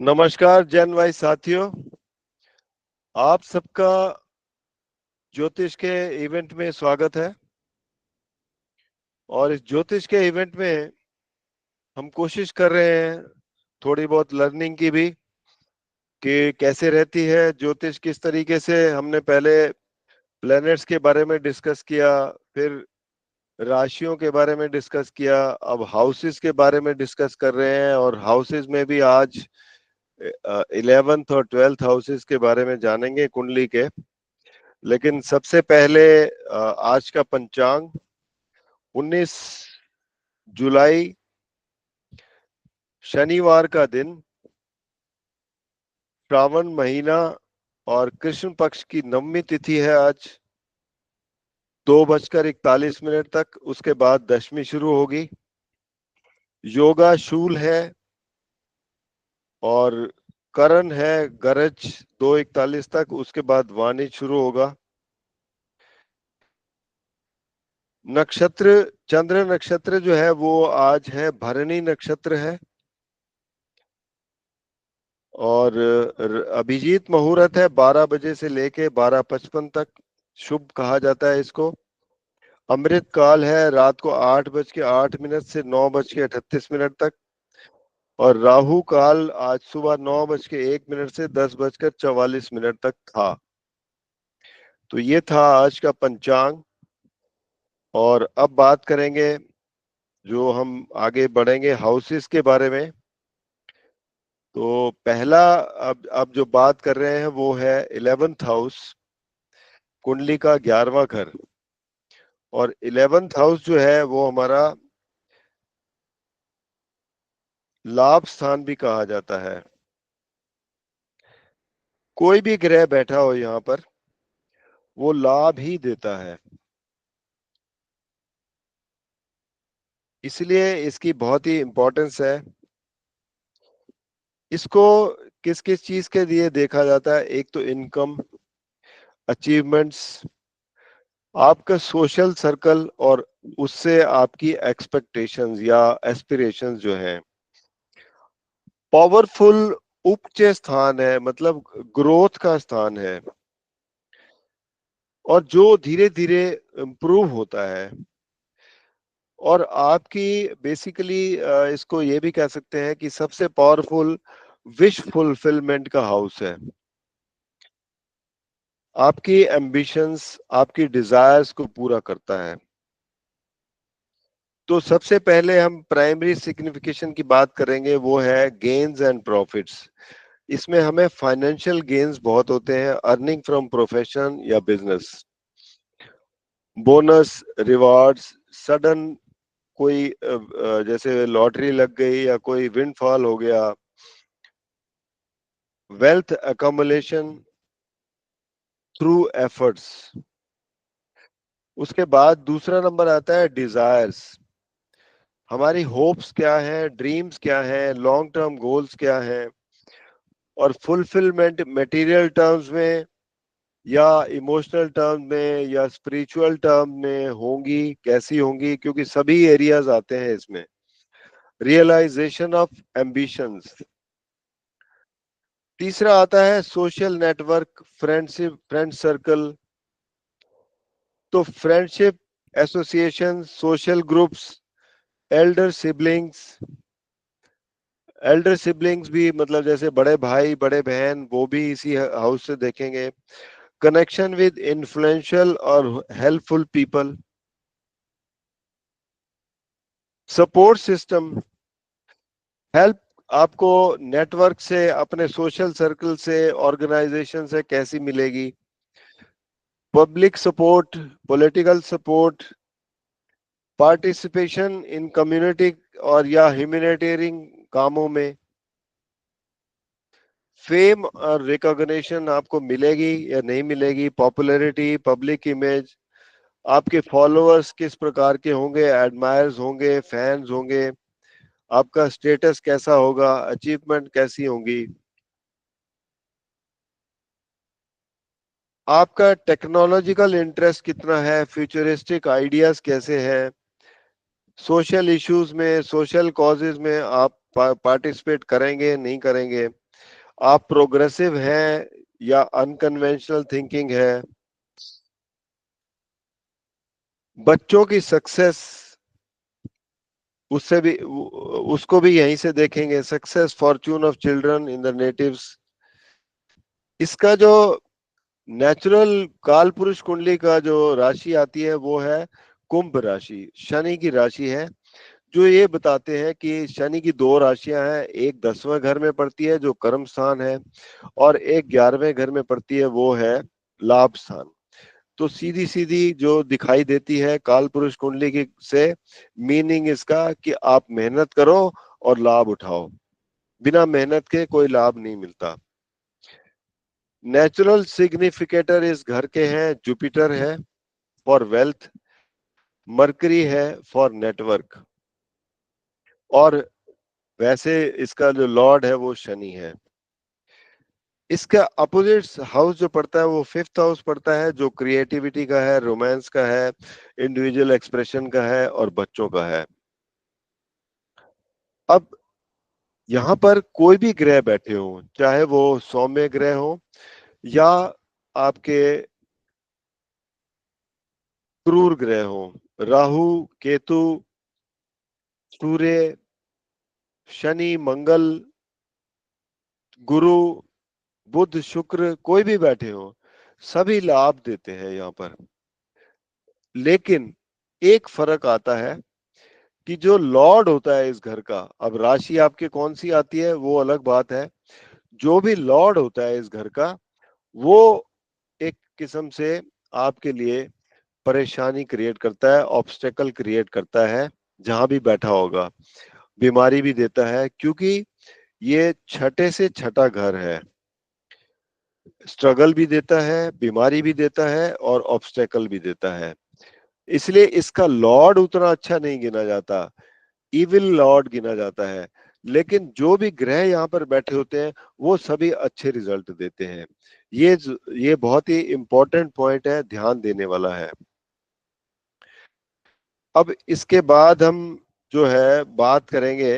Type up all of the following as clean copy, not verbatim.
नमस्कार जैन भाई साथियों, आप सबका ज्योतिष के इवेंट में स्वागत है। और इस ज्योतिष के इवेंट में हम कोशिश कर रहे हैं थोड़ी बहुत लर्निंग की भी, कि कैसे रहती है ज्योतिष, किस तरीके से। हमने पहले प्लैनेट्स के बारे में डिस्कस किया, फिर राशियों के बारे में डिस्कस किया, अब हाउसेस के बारे में डिस्कस कर रहे हैं। और हाउसेस में भी आज 11th और 12th हाउसेस के बारे में जानेंगे, कुंडली के। लेकिन सबसे पहले आज का पंचांग 19 जुलाई, शनिवार का दिन, श्रावण महीना और कृष्ण पक्ष की नवमी तिथि है आज 2:41 तक। उसके बाद दशमी शुरू होगी। योगा शूल है और करण है गरज 2:41 तक। उसके बाद वाणी शुरू होगा। नक्षत्र, चंद्र नक्षत्र जो है वो आज है भरणी नक्षत्र है। और अभिजीत मुहूर्त है 12 बजे से लेके 12:55 तक, शुभ कहा जाता है इसको। अमृत काल है रात को 8:08 से 9:38 तक। और राहु काल आज सुबह 9:01 से 10:44 तक था। तो ये था आज का पंचांग। और अब बात करेंगे, जो हम आगे बढ़ेंगे हाउसेस के बारे में। तो पहला, अब जो बात कर रहे हैं वो है 11th हाउस, कुंडली का 11वां घर। और 11th हाउस जो है वो हमारा लाभ स्थान भी कहा जाता है। कोई भी ग्रह बैठा हो यहाँ पर, वो लाभ ही देता है। इसलिए इसकी बहुत ही इंपॉर्टेंस है। इसको किस किस चीज के लिए देखा जाता है? एक तो इनकम, अचीवमेंट्स, आपका सोशल सर्कल, और उससे आपकी एक्सपेक्टेशंस या एस्पिरेशंस जो हैं। पावरफुल उच्च स्थान है, मतलब ग्रोथ का स्थान है, और जो धीरे धीरे इम्प्रूव होता है। और आपकी बेसिकली इसको ये भी कह सकते हैं कि सबसे पावरफुल विश फुलफिलमेंट का हाउस है। आपकी एम्बिशंस, आपकी डिजायर्स को पूरा करता है। तो सबसे पहले हम प्राइमरी सिग्निफिकेशन की बात करेंगे, वो है गेन्स एंड प्रॉफिट्स। इसमें हमें फाइनेंशियल गेन्स बहुत होते हैं, अर्निंग फ्रॉम प्रोफेशन या बिजनेस, बोनस, रिवार्ड्स, सडन कोई जैसे लॉटरी लग गई या कोई विंडफॉल हो गया, वेल्थ अकोमुलेशन थ्रू एफर्ट्स। उसके बाद दूसरा नंबर आता है डिजायर्स। हमारी होप्स क्या है, ड्रीम्स क्या है, लॉन्ग टर्म गोल्स क्या है। और फुलफिलमेंट मटेरियल टर्म्स में या इमोशनल टर्म में या स्पिरिचुअल टर्म में होंगी, कैसी होंगी, क्योंकि सभी एरियाज आते हैं इसमें। Realisation of ambitions. तीसरा आता है social network, friendship, friend circle. तो friendship, association, social groups, elder siblings. Elder siblings भी मतलब जैसे बड़े भाई, बड़े बहन, वो भी इसी हाउस से देखेंगे। कनेक्शन विद इन्फ्लुएंशियल और helpful people. Support system, help आपको नेटवर्क से, अपने सोशल सर्कल से, ऑर्गेनाइजेशन से कैसी मिलेगी। Public support, political support, participation in community और या ह्यूमैनिटेरियन कामों में। फेम और रिकॉग्निशन आपको मिलेगी या नहीं मिलेगी। पॉपुलैरिटी, पब्लिक इमेज, आपके फॉलोअर्स किस प्रकार के होंगे, एडमायर्स होंगे, फैंस होंगे, आपका स्टेटस कैसा होगा, अचीवमेंट कैसी होंगी, आपका टेक्नोलॉजिकल इंटरेस्ट कितना है, फ्यूचरिस्टिक आइडियाज कैसे हैं, सोशल इश्यूज में, सोशल कॉजेज में आप पार्टिसिपेट करेंगे नहीं करेंगे। आप प्रोग्रेसिव हैं या अनकन्वेंशनल थिंकिंग है। बच्चों की सक्सेस, उससे भी उसको भी यहीं से देखेंगे। Success Fortune of children in the natives. इसका जो नेचुरल काल पुरुष कुंडली का जो राशि आती है वो है कुंभ राशि, शनि की राशि है। जो ये बताते हैं कि शनि की दो राशियां हैं, एक 10वें घर में पड़ती है जो कर्म स्थान है, और एक 11वें घर में पड़ती है वो है लाभ स्थान। तो सीधी सीधी जो दिखाई देती है काल पुरुष कुंडली की से मीनिंग इसका कि आप मेहनत करो और लाभ उठाओ। बिना मेहनत के कोई लाभ नहीं मिलता। नेचुरल सिग्निफिकेटर इस घर के हैं, जुपिटर है फॉर वेल्थ, मरकरी है फॉर नेटवर्क, और वैसे इसका जो लॉर्ड है वो शनि है। इसका अपोजिट हाउस जो पड़ता है वो 5th हाउस पड़ता है, जो क्रिएटिविटी का है, रोमांस का है, इंडिविजुअल एक्सप्रेशन का है और बच्चों का है। अब यहाँ पर कोई भी ग्रह बैठे हो, चाहे वो सौम्य ग्रह हो या आपके क्रूर ग्रह हो, राहु, केतु, सूर्य, शनि, मंगल, गुरु, बुध, शुक्र, कोई भी बैठे हो, सभी लाभ देते हैं यहाँ पर। लेकिन एक फर्क आता है कि जो लॉर्ड होता है इस घर का, अब राशि आपके कौन सी आती है वो अलग बात है, जो भी लॉर्ड होता है इस घर का वो एक किस्म से आपके लिए परेशानी क्रिएट करता है, ऑब्स्टेकल क्रिएट करता है जहां भी बैठा होगा। बीमारी भी देता है क्योंकि ये छठे से छठा घर है। स्ट्रगल भी देता है, बीमारी भी देता है और ऑब्स्टेकल भी देता है। इसलिए इसका लॉर्ड उतना अच्छा नहीं गिना जाता, इविल लॉर्ड गिना जाता है। लेकिन जो भी ग्रह यहाँ पर बैठे होते हैं वो सभी अच्छे रिजल्ट देते हैं। ये बहुत ही इंपॉर्टेंट पॉइंट है, ध्यान देने वाला है। अब इसके बाद हम जो है बात करेंगे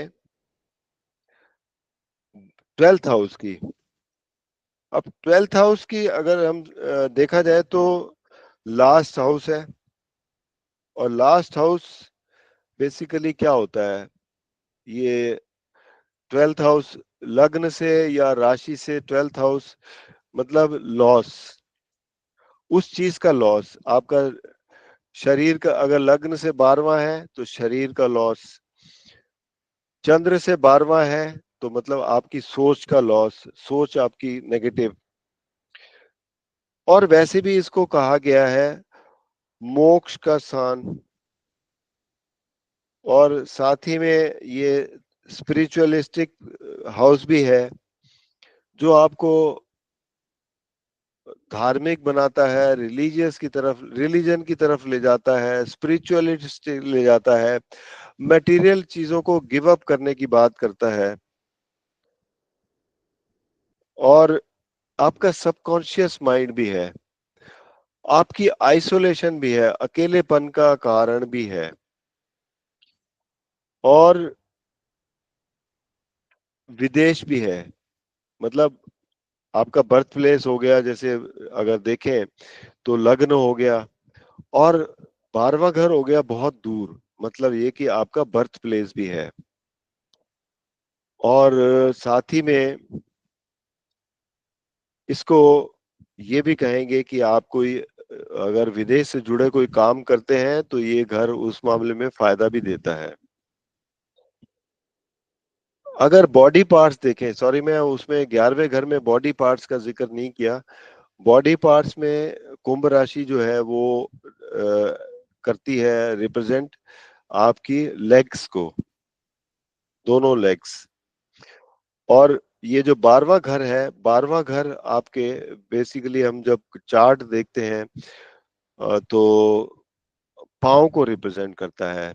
12th हाउस की। अब 12th हाउस की अगर हम देखा जाए तो लास्ट हाउस है, और लास्ट हाउस बेसिकली क्या होता है, ये 12th हाउस लग्न से या राशि से 12th हाउस मतलब लॉस, उस चीज का लॉस। आपका शरीर का अगर लग्न से 12वां है तो शरीर का लॉस, चंद्र से 12वां है तो मतलब आपकी सोच का लॉस, सोच आपकी नेगेटिव। और वैसे भी इसको कहा गया है मोक्ष का स्थान, और साथ ही में ये स्पिरिचुअलिस्टिक हाउस भी है जो आपको धार्मिक बनाता है, रिलीजियस की तरफ, रिलीजन की तरफ ले जाता है, स्पिरिचुअलिटी ले जाता है, मटेरियल चीजों को गिव अप करने की बात करता है, और आपका सबकॉन्शियस माइंड भी है, आपकी आइसोलेशन भी है, अकेलेपन का कारण भी है, और विदेश भी है। मतलब आपका बर्थ प्लेस हो गया, जैसे अगर देखें तो लग्न हो गया, और 12वां घर हो गया बहुत दूर, मतलब ये कि आपका बर्थ प्लेस भी है। और साथ ही में इसको ये भी कहेंगे कि आप कोई अगर विदेश से जुड़े कोई काम करते हैं तो ये घर उस मामले में फायदा भी देता है। अगर बॉडी पार्ट्स देखें, सॉरी मैं उसमें 11वें घर में बॉडी पार्ट्स का जिक्र नहीं किया। बॉडी पार्ट्स में कुंभ राशि जो है वो करती है रिप्रेजेंट आपकी लेग्स को, दोनों लेग्स। और ये जो 12वां घर है, 12वां घर आपके बेसिकली हम जब चार्ट देखते हैं तो पाँव को रिप्रेजेंट करता है।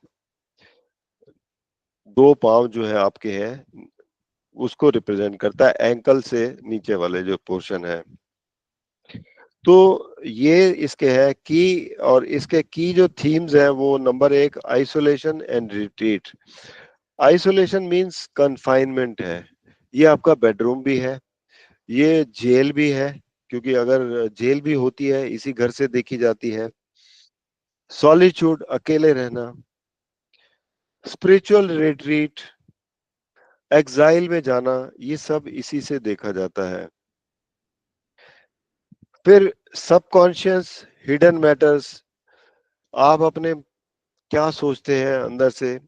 दो पाँव जो है आपके हैं उसको रिप्रेजेंट करता है, एंकल से नीचे वाले जो पोर्शन है। तो ये इसके है की, और इसके की जो थीम्स हैं वो number 1 isolation and retreat. Isolation means confinement है, ये आपका बेडरूम भी है, ये जेल भी है, क्योंकि अगर जेल भी होती है इसी घर से देखी जाती है। सॉलिट्यूड, अकेले रहना। स्पिरिचुअल रिट्रीट, एग्जाइल में जाना, ये सब इसी से देखा जाता है। फिर सबकॉन्शियस, हिडन मैटर्स, आप अपने क्या सोचते हैं अंदर से,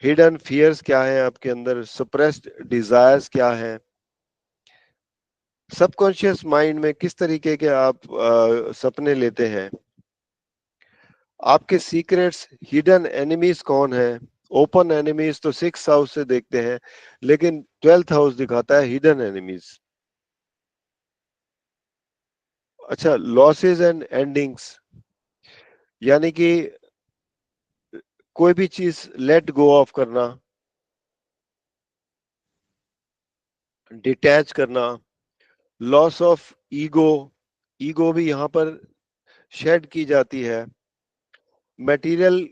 हिडन फियर्स क्या है आपके अंदर, सप्रेस्ड डिजायर्स क्या है, सबकॉन्शियस माइंड में किस तरीके के आप सपने लेते हैं, आपके सीक्रेट्स, हिडन एनिमीज कौन है। ओपन एनिमीज तो 6th हाउस से देखते हैं, लेकिन 12th हाउस दिखाता है हिडन एनिमीज। अच्छा, लॉसेस एंड एंडिंग्स, यानी कि कोई भी चीज लेट गो ऑफ करना, डिटैच करना। लॉस ऑफ ईगो, ईगो भी यहाँ पर शेड की जाती है। मटेरियल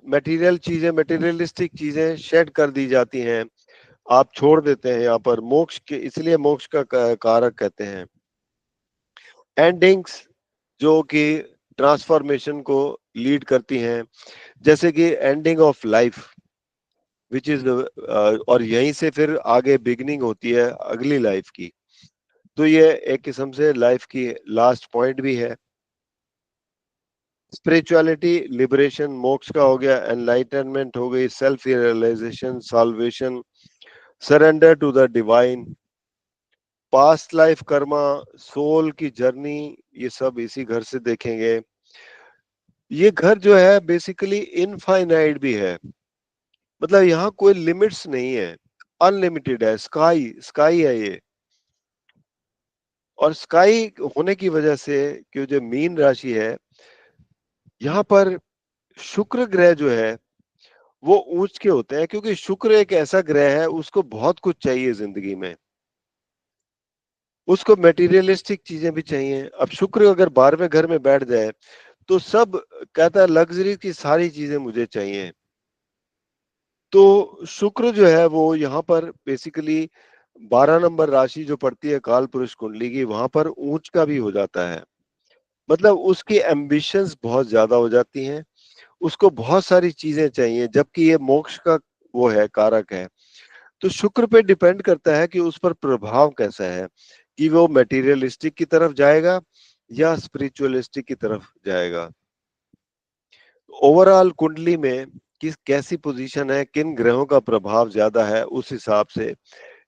मटेरियल चीजें, मटेरियलिस्टिक चीजें शेड कर दी जाती हैं, आप छोड़ देते हैं यहाँ पर मोक्ष के, इसलिए मोक्ष का कारक कहते हैं। एंडिंग्स जो कि ट्रांसफॉर्मेशन को लीड करती हैं, जैसे कि ending of life which is, और यहीं से फिर आगे बिगनिंग होती है अगली लाइफ की। तो ये एक किस्म से लाइफ की लास्ट पॉइंट भी है। स्पिरिचुअलिटी, लिबरेशन, मोक्ष का हो गया, एनलाइटनमेंट हो गई, self realization, salvation, surrender to the divine, past life karma, soul की जर्नी, ये सब इसी घर से देखेंगे। ये घर जो है बेसिकली इनफाइनाइट भी है, मतलब यहाँ कोई लिमिट्स नहीं है, अनलिमिटेड है, स्काई स्काई है ये। और स्काई होने की वजह से कि जो मीन राशि है, यहाँ पर शुक्र ग्रह जो है वो ऊंच के होते हैं, क्योंकि शुक्र एक ऐसा ग्रह है उसको बहुत कुछ चाहिए जिंदगी में, उसको मेटीरियलिस्टिक चीजें भी चाहिए। अब शुक्र अगर 12वें घर में बैठ जाए तो सब कहता है लग्जरी की सारी चीजें मुझे चाहिए। तो शुक्र जो है वो यहाँ पर बेसिकली 12 नंबर राशि जो पड़ती है काल पुरुष कुंडली की, वहां पर ऊंच का भी हो जाता है, मतलब उसकी एम्बिशंस बहुत ज्यादा हो जाती हैं, उसको बहुत सारी चीजें चाहिए, जबकि ये मोक्ष का वो है, कारक है। तो शुक्र पे डिपेंड करता है कि उस पर प्रभाव कैसा है, कि वो मटेरियलिस्टिक की तरफ जाएगा या स्पिरिचुअलिस्टिक की तरफ जाएगा। ओवरऑल कुंडली में किस कैसी पोजीशन है, किन ग्रहों का प्रभाव ज्यादा है, उस हिसाब से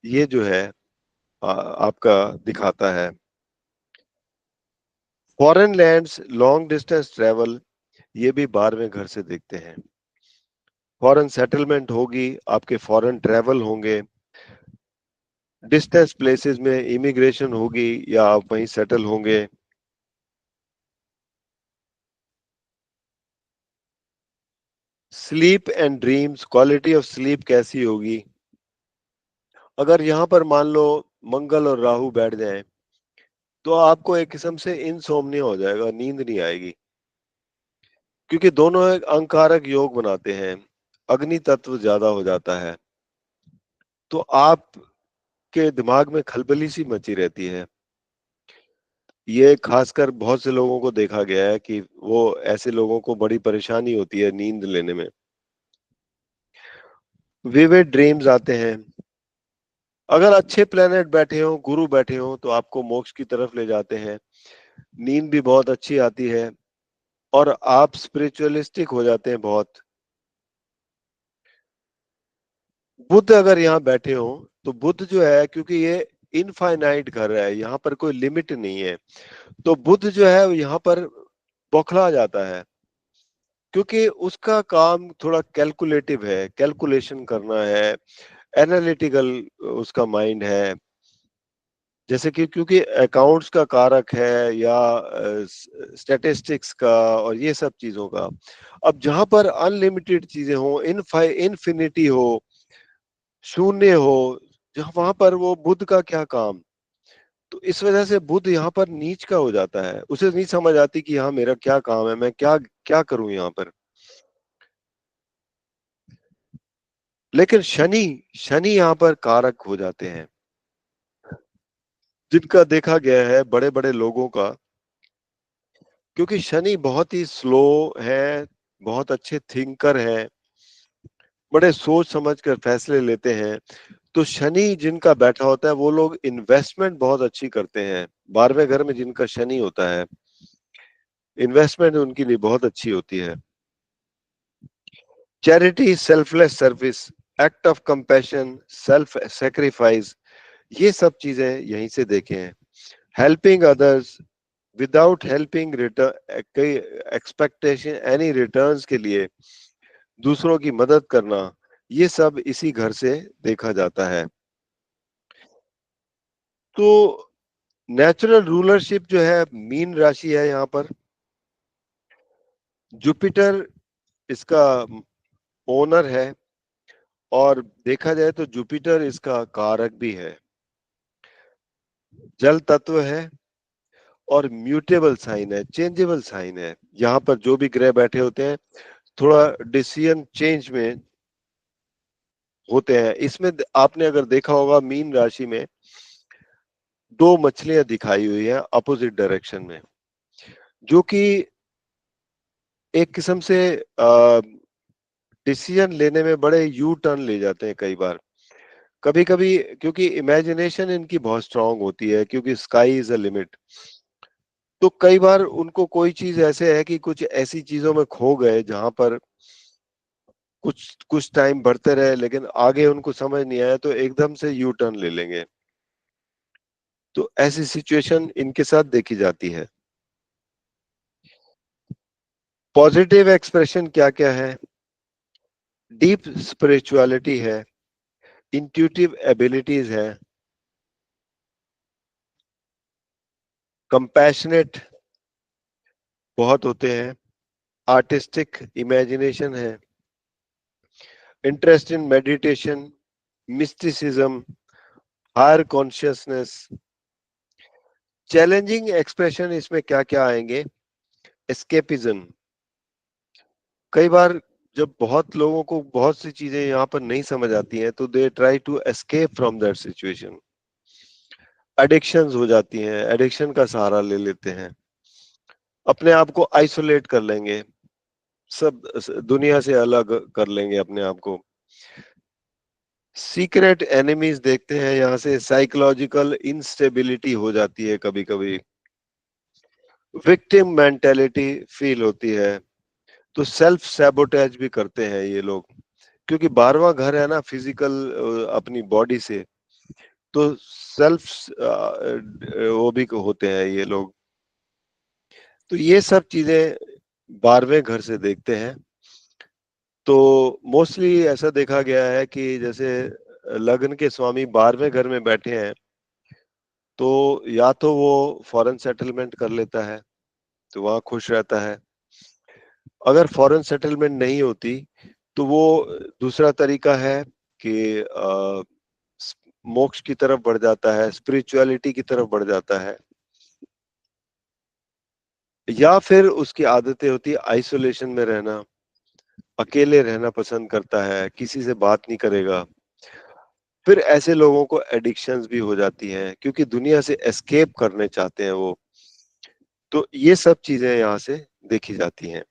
ये जो है आपका दिखाता है। Foreign lands, long distance travel, ये भी 12वें घर से देखते हैं। फॉरेन सेटलमेंट होगी, आपके फॉरेन ट्रेवल होंगे, डिस्टेंस प्लेसेस में इमिग्रेशन होगी या आप वहीं सेटल होंगे। Sleep and dreams, quality of sleep कैसी होगी। अगर यहाँ पर मान लो मंगल और राहु बैठ जाएं तो आपको एक किस्म से इंसोम्निया हो जाएगा, नींद नहीं आएगी, क्योंकि दोनों एक अंगारक योग बनाते हैं, अग्नि तत्व ज्यादा हो जाता है, तो आपके दिमाग में खलबली सी मची रहती है। ये खासकर बहुत से लोगों को देखा गया है कि वो ऐसे लोगों को बड़ी परेशानी होती है नींद लेने में। विविड ड्रीम्स आते हैं, अगर अच्छे प्लेनेट बैठे हो, गुरु बैठे हो, तो आपको मोक्ष की तरफ ले जाते हैं, नींद भी बहुत अच्छी आती है और आप स्पिरिचुअलिस्टिक हो जाते हैं बहुत। बुध अगर यहाँ बैठे हो तो बुध जो है, क्योंकि ये इनफाइनाइट घर है, यहाँ पर कोई लिमिट नहीं है, तो बुध जो है यहाँ पर बौखला जाता है, क्योंकि उसका काम थोड़ा कैलकुलेटिव है, कैलकुलेशन करना है, एनालिटिकल उसका माइंड है, जैसे कि क्योंकि अकाउंट्स का कारक है या स्टैटिस्टिक्स का और ये सब चीजों का। अब जहां पर अनलिमिटेड चीजें हो, इनफिनिटी हो, शून्य हो, जहां वहां पर वो बुद्ध का क्या काम। तो इस वजह से बुद्ध यहाँ पर नीच का हो जाता है, उसे नहीं समझ आती कि हाँ मेरा क्या काम है, मैं क्या क्या करूं यहाँ पर। लेकिन शनि, शनि यहाँ पर कारक हो जाते हैं। जिनका देखा गया है बड़े बड़े लोगों का, क्योंकि शनि बहुत ही स्लो है, बहुत अच्छे थिंकर है, बड़े सोच समझ कर फैसले लेते हैं। तो शनि जिनका बैठा होता है वो लोग इन्वेस्टमेंट बहुत अच्छी करते हैं। 12वें घर में जिनका शनि होता है, इन्वेस्टमेंट उनके लिए बहुत अच्छी होती है। Charity, selfless service, act of compassion, self sacrifice, ये सब चीजें यहीं से देखे हैं। Helping others without helping return, कई एक्सपेक्टेशन एनी रिटर्न्स के लिए दूसरों की मदद करना, ये सब इसी घर से देखा जाता है। तो नेचुरल रूलरशिप जो है मीन राशि है यहाँ पर। जुपिटर इसका ओनर है, और देखा जाए तो जुपिटर इसका कारक भी है। जल तत्व है और म्यूटेबल साइन है, चेंजेबल साइन है। यहाँ पर जो भी ग्रह बैठे होते हैं थोड़ा डिसीजन चेंज में होते हैं। इसमें आपने अगर देखा होगा मीन राशि में दो मछलियां दिखाई हुई है अपोजिट डायरेक्शन में, जो कि एक किस्म से डिसीजन लेने में बड़े यू टर्न ले जाते हैं कई बार। कभी कभी क्योंकि इमेजिनेशन इनकी बहुत स्ट्रांग होती है, क्योंकि स्काई इज अ लिमिट, तो कई बार उनको कोई चीज ऐसे है कि कुछ ऐसी चीजों में खो गए जहां पर कुछ कुछ टाइम बढ़ते रहे, लेकिन आगे उनको समझ नहीं आया तो एकदम से यू टर्न ले लेंगे। तो ऐसी सिचुएशन इनके साथ देखी जाती है। पॉजिटिव एक्सप्रेशन क्या क्या है? डीप स्पिरिचुअलिटी है, इंट्यूटिव एबिलिटीज है, कंपैशनेट बहुत होते हैं, आर्टिस्टिक इमेजिनेशन है, interest in meditation, mysticism, higher consciousness. Challenging expression इसमें क्या क्या आएंगे? एस्केपिज्म। कई बार जब बहुत लोगों को बहुत सी चीजें यहाँ पर नहीं समझ आती हैं तो they try to escape from that situation. Addictions हो जाती हैं, एडिक्शन का सहारा ले लेते हैं, अपने आप को आइसोलेट कर लेंगे, सब दुनिया से अलग कर लेंगे अपने आप को। सीक्रेट एनिमीज देखते हैं, यहाँ से साइकोलॉजिकल इंस्टेबिलिटी हो जाती है कभी कभी, विक्टिम मेंटेलिटी फील होती है, तो सेल्फ सैबोटेज भी करते हैं ये लोग, क्योंकि 12वां घर है ना फिजिकल, अपनी बॉडी से, तो सेल्फ वो भी होते हैं ये लोग। तो ये सब चीजें 12वें घर से देखते हैं। तो मोस्टली ऐसा देखा गया है कि जैसे लग्न के स्वामी 12वें घर में बैठे हैं तो या तो वो फॉरेन सेटलमेंट कर लेता है तो वहां खुश रहता है, अगर फॉरेन सेटलमेंट नहीं होती तो वो दूसरा तरीका है कि मोक्ष की तरफ बढ़ जाता है, स्पिरिचुअलिटी की तरफ बढ़ जाता है, या फिर उसकी आदतें होती है आइसोलेशन में रहना, अकेले रहना पसंद करता है, किसी से बात नहीं करेगा। फिर ऐसे लोगों को एडिक्शंस भी हो जाती हैं क्योंकि दुनिया से एस्केप करने चाहते हैं वो। तो ये सब चीजें यहाँ से देखी जाती हैं।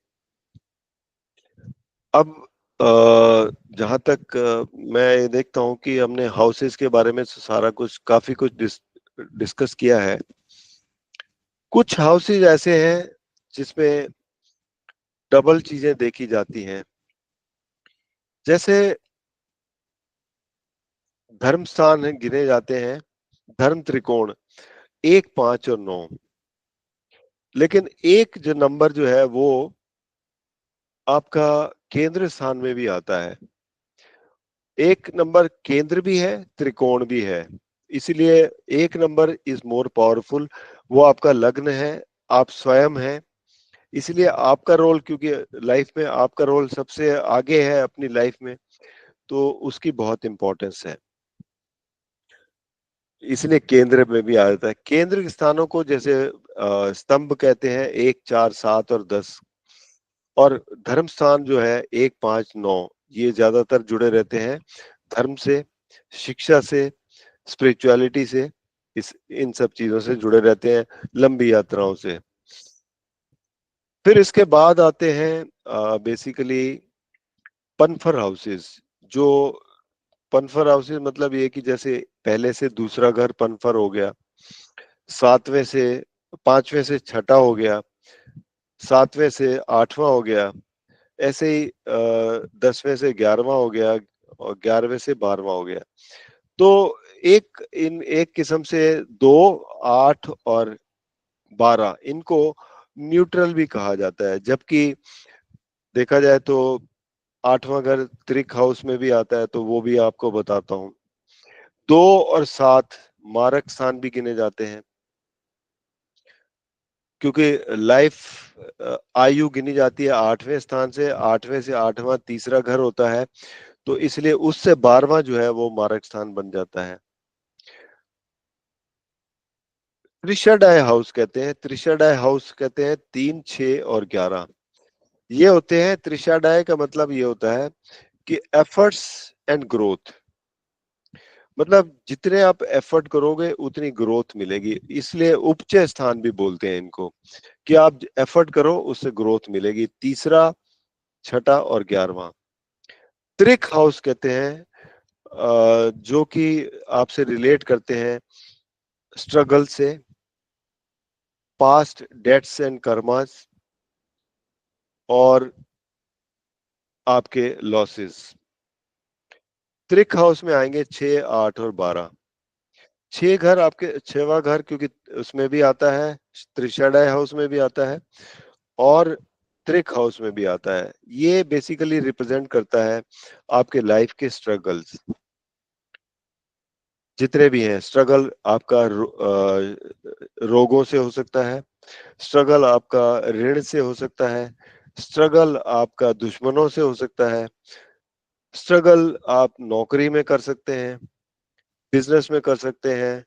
अब जहां तक मैं ये देखता हूँ कि हमने हाउसेस के बारे में सारा कुछ काफी कुछ डिस्कस किया है। कुछ हाउसेस ऐसे हैं जिसमें डबल चीजें देखी जाती हैं, जैसे धर्म स्थान गिने जाते हैं, धर्म त्रिकोण 1, 5 और 9, लेकिन एक जो नंबर जो है वो आपका केंद्र स्थान में भी आता है। एक नंबर केंद्र भी है, त्रिकोण भी है, इसीलिए एक नंबर इज मोर पावरफुल। वो आपका लग्न है, आप स्वयं है, इसलिए आपका रोल, क्योंकि लाइफ में आपका रोल सबसे आगे है अपनी लाइफ में, तो उसकी बहुत इंपॉर्टेंस है, इसलिए केंद्र में भी आ जाता है। केंद्र के स्थानों को जैसे स्तंभ कहते हैं, 1, 4, 7 और 10। और धर्म स्थान जो है 1, 5, 9, ये ज्यादातर जुड़े रहते हैं धर्म से, शिक्षा से, स्पिरिचुअलिटी से। इस इन सब चीजों से जुड़े रहते हैं, लंबी यात्राओं से। फिर इसके बाद आते हैं बेसिकली पनफर हाउसेस। जो पनफर हाउसेस मतलब ये कि जैसे पहले से दूसरा घर पनफर हो गया, सातवें से पांचवें से छठा हो गया, सातवें से आठवां हो गया, ऐसे ही 10वें से 11वां हो गया, और 11वें से 12वां हो गया। तो एक किस्म से 2, 8 और 12 इनको न्यूट्रल भी कहा जाता है, जबकि देखा जाए तो 8वां घर त्रिक हाउस में भी आता है, तो वो भी आपको बताता हूँ। 2 और 7 मारक स्थान भी गिने जाते हैं, क्योंकि लाइफ आयु गिनी जाती है 8वें स्थान से। 8वें से 8वां तीसरा घर होता है, तो इसलिए उससे 12वां जो है वो मारक स्थान बन जाता है। त्रिशडाय हाउस कहते हैं, त्रिशडाय हाउस कहते हैं 3, 6 और 11 ये होते हैं। त्रिशडाय का मतलब ये होता है कि एफर्ट्स एंड ग्रोथ, मतलब जितने आप एफर्ट करोगे उतनी ग्रोथ मिलेगी, इसलिए उपचय स्थान भी बोलते हैं इनको, कि आप एफर्ट करो उससे ग्रोथ मिलेगी। तीसरा, छठा और 11वां त्रिक हाउस कहते हैं, जो कि आपसे रिलेट करते हैं स्ट्रगल से, पास्ट डेट्स एंड कर्मास, और आपके लॉसेस। त्रिक हाउस में आएंगे 6, 8 और 12। 6 घर आपके, 6वां घर क्योंकि उसमें भी आता है, त्रिशडाय हाउस में भी आता है और त्रिक हाउस में भी आता है। ये बेसिकली रिप्रेजेंट करता है आपके लाइफ के स्ट्रगल्स, जितने भी हैं स्ट्रगल। आपका रोगों से हो सकता है, स्ट्रगल आपका ऋण से हो सकता है, स्ट्रगल आपका दुश्मनों से हो सकता है, स्ट्रगल आप नौकरी में कर सकते हैं, बिजनेस में कर सकते हैं,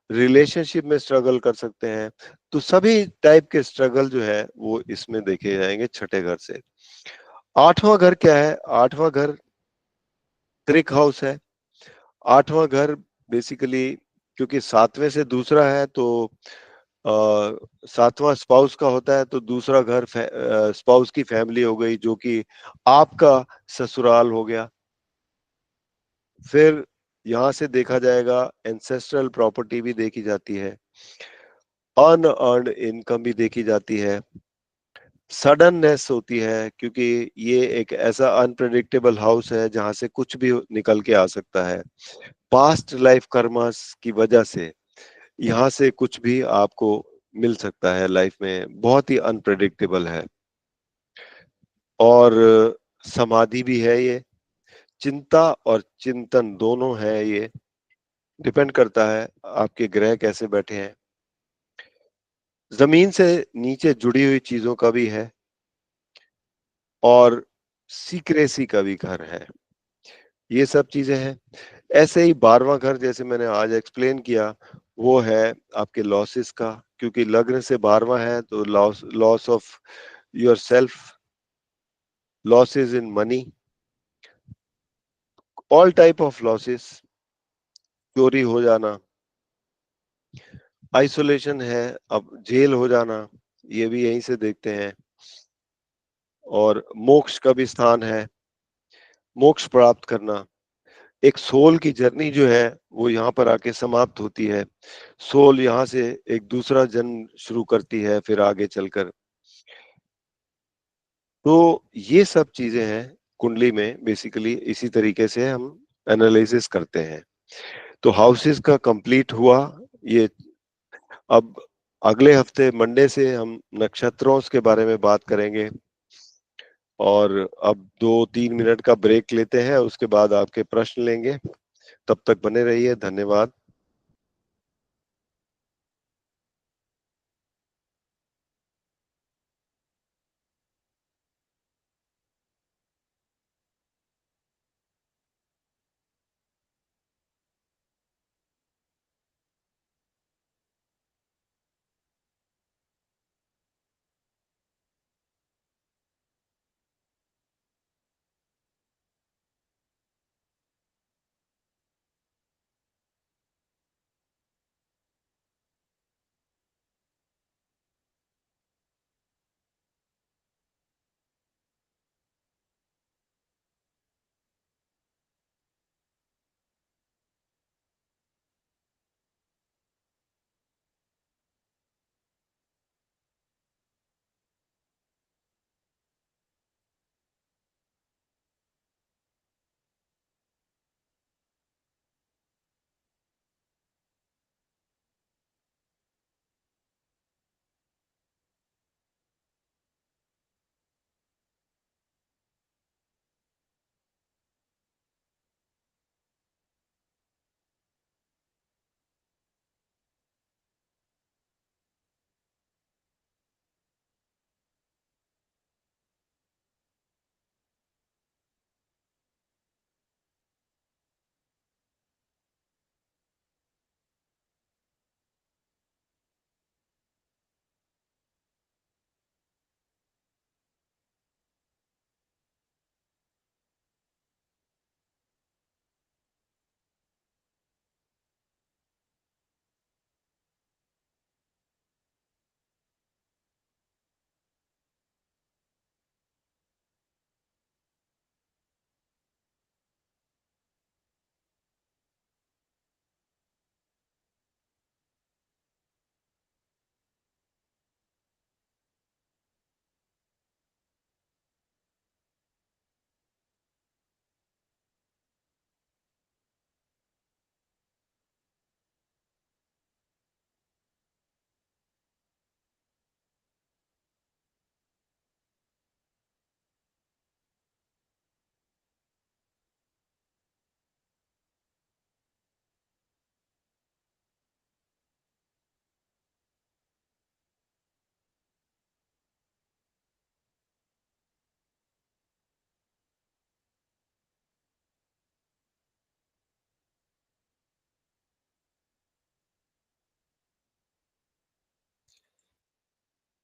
रिलेशनशिप में स्ट्रगल कर सकते हैं। तो सभी टाइप के स्ट्रगल जो है वो इसमें देखे जाएंगे छठे घर से। 8वां घर क्या है? 8वां घर त्रिक हाउस है। 8वां घर बेसिकली, क्योंकि 7वें से दूसरा है, तो 7वां स्पाउस का होता है, तो दूसरा घर स्पाउस की फैमिली हो गई, जो कि आपका ससुराल हो गया। फिर यहां से देखा जाएगा, एंसेस्ट्रल प्रॉपर्टी भी देखी जाती है, अनअर्न्ड इनकम भी देखी जाती है, सडननेस होती है, क्योंकि ये एक ऐसा अनप्रेडिक्टेबल हाउस है जहां से कुछ भी निकल के आ सकता है। पास्ट लाइफ कर्मास की वजह से यहाँ से कुछ भी आपको मिल सकता है लाइफ में, बहुत ही अनप्रेडिक्टेबल है। और समाधि भी है ये, चिंता और चिंतन दोनों है ये, डिपेंड करता है आपके ग्रह कैसे बैठे हैं। जमीन से नीचे जुड़ी हुई चीजों का भी है, और सीक्रेसी का भी घर है, ये सब चीजें हैं। ऐसे ही 12वां घर, जैसे मैंने आज एक्सप्लेन किया, वो है आपके लॉसेस का, क्योंकि लग्न से 12वां है, तो loss loss of your self, losses in money, all type of losses, चोरी हो जाना, आइसोलेशन है, अब जेल हो जाना, ये भी यहीं से देखते हैं। और मोक्ष का भी स्थान है, मोक्ष प्राप्त करना। एक सोल की जर्नी जो है वो यहाँ पर आके समाप्त होती है। सोल यहाँ से एक दूसरा जन्म शुरू करती है फिर आगे चलकर। तो ये सब चीजें हैं कुंडली में, बेसिकली इसी तरीके से हम एनालिसिस करते हैं। तो हाउसेस का कंप्लीट हुआ ये। अब अगले हफ्ते मंडे से हम नक्षत्रों के बारे में बात करेंगे, और अब 2-3 मिनट का ब्रेक लेते हैं, उसके बाद आपके प्रश्न लेंगे। तब तक बने रहिए, धन्यवाद।